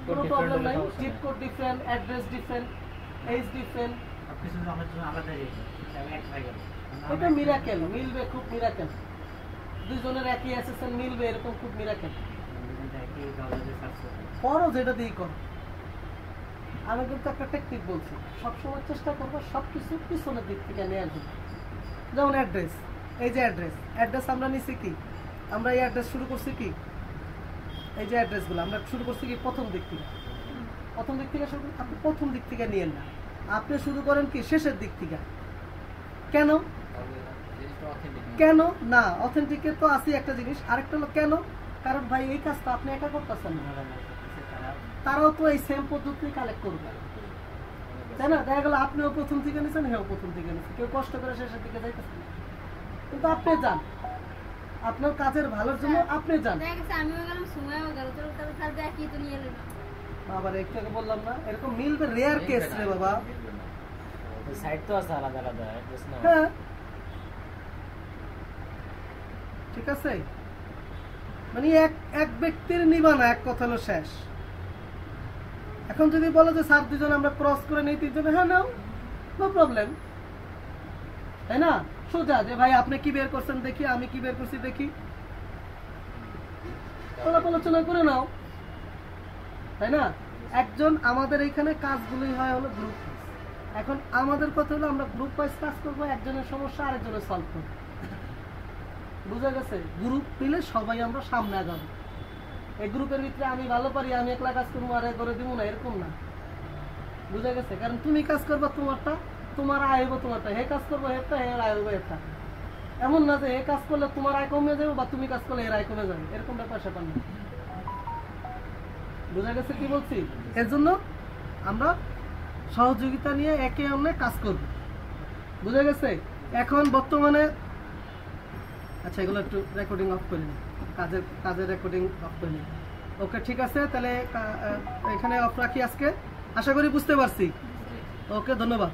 কোনো প্রবলেম নাই। Zip code different, address different, age different, সবকিছু আমার জন্য আলাদা রেখে এক হয়ে গেল। এটা মিরাকেল, মিলবে, খুব মিরাকেল। 2 জনের একই অ্যাসেসেন মিলবে, এরকম খুব মিরাকেল। করো যেটা দিয়ে করো। আমি কিন্তু একটা টেকনিক বলছি, সবসময় চেষ্টা করবো সবকিছু পিছনের দিক থেকে নেওয়ার জন্য। যেমন অ্যাড্রেস, এই যে অ্যাড্রেস আমরা নিছি কি, আমরা এই অ্যাড্রেস শুরু করছি কি, এই যে অ্যাড্রেসগুলো আমরা শুরু করছি কি প্রথম দিক থেকে শুরু। আপনি প্রথম দিক থেকে নিয়েন না, আপনি শুরু করেন কি শেষের দিক থেকে। কেন না? অথেন্টিকে তো আছে একটা জিনিস, আরেকটা হলো কেন, কারণ ভাই এই কাজটা আপনি একা করতেছেন না, তারাও তো এই সেম পদ্ধতি কালেক্ট করবে। তাই না? দেখা গেল আপনিও প্রথম থেকে নিছেন, হেও প্রথম থেকে নিছেন, কেউ কষ্ট করে শেষের দিকে যাইতেছেন, কিন্তু আপনি যান, আপনার কাজের ভালোর জন্য আপনি যান। দেখা গেছে আমিও গেলাম, সময়ও গেল, তো তার একই তো নিয়ে এলো না। আবার একটু আগে বললাম না, এরকম মিলবে, রেয়ার কেস রে বাবা। সাইড তো আছে আলাদা আলাদা অ্যাড্রেস না। হ্যাঁ ঠিক আছে, মানে এক ব্যক্তির নিবা না, এক কথা হলো শেষ। এখন যদি বলো যে স্যার দুজন আমরা ক্রস করে নেই তিনজনে, হ্যাঁ নাও, নো প্রবলেম, তাই না? সোজা যে ভাই আপনি কি বের করছেন দেখি, আমি কি বের করছি দেখি, আলোচনা করে নাও, তাই না? একজন আমাদের এখানে কাজগুলোই হয় হলো গ্রুপ। এখন আমাদের কথা হলো আমরা গ্রুপ ওয়াইজ কাজ করবো, একজনের সমস্যা আরেকজনের সলভ করবো, বুঝা গেছে? গ্রুপ মিলে সবাই আমরা সামনে আগাবো। এই গ্রুপের ভিতরে আমি ভালো পারি, আমি একলা কাজ করবো আর করে দিব না, এরকম না, বুঝা গেছে? কারণ তুমি কাজ করবো তোমারটা, তোমার আয় হইব তোমারটা, হে কাজ করবো হেরটা, এর আয় হইব এরটা। এমন না যে হে কাজ করলে তোমার আয় কমে যাবে বা তুমি কাজ করলে এর আয় কমে যাবে, এরকম ব্যাপার স্যাপার না, বুঝা গেছে কি বলছি? এর জন্য আমরা সহযোগিতা নিয়ে একে অন্যে কাজ করব, বুঝা গেছে? এখন বর্তমানে আচ্ছা এগুলো একটু রেকর্ডিং অফ করে নিই, কাজের রেকর্ডিং অফ করে নিই। ওকে ঠিক আছে, তাহলে এখানে অফ রাখি আজকে, আশা করি বুঝতে পারছি। ওকে ধন্যবাদ।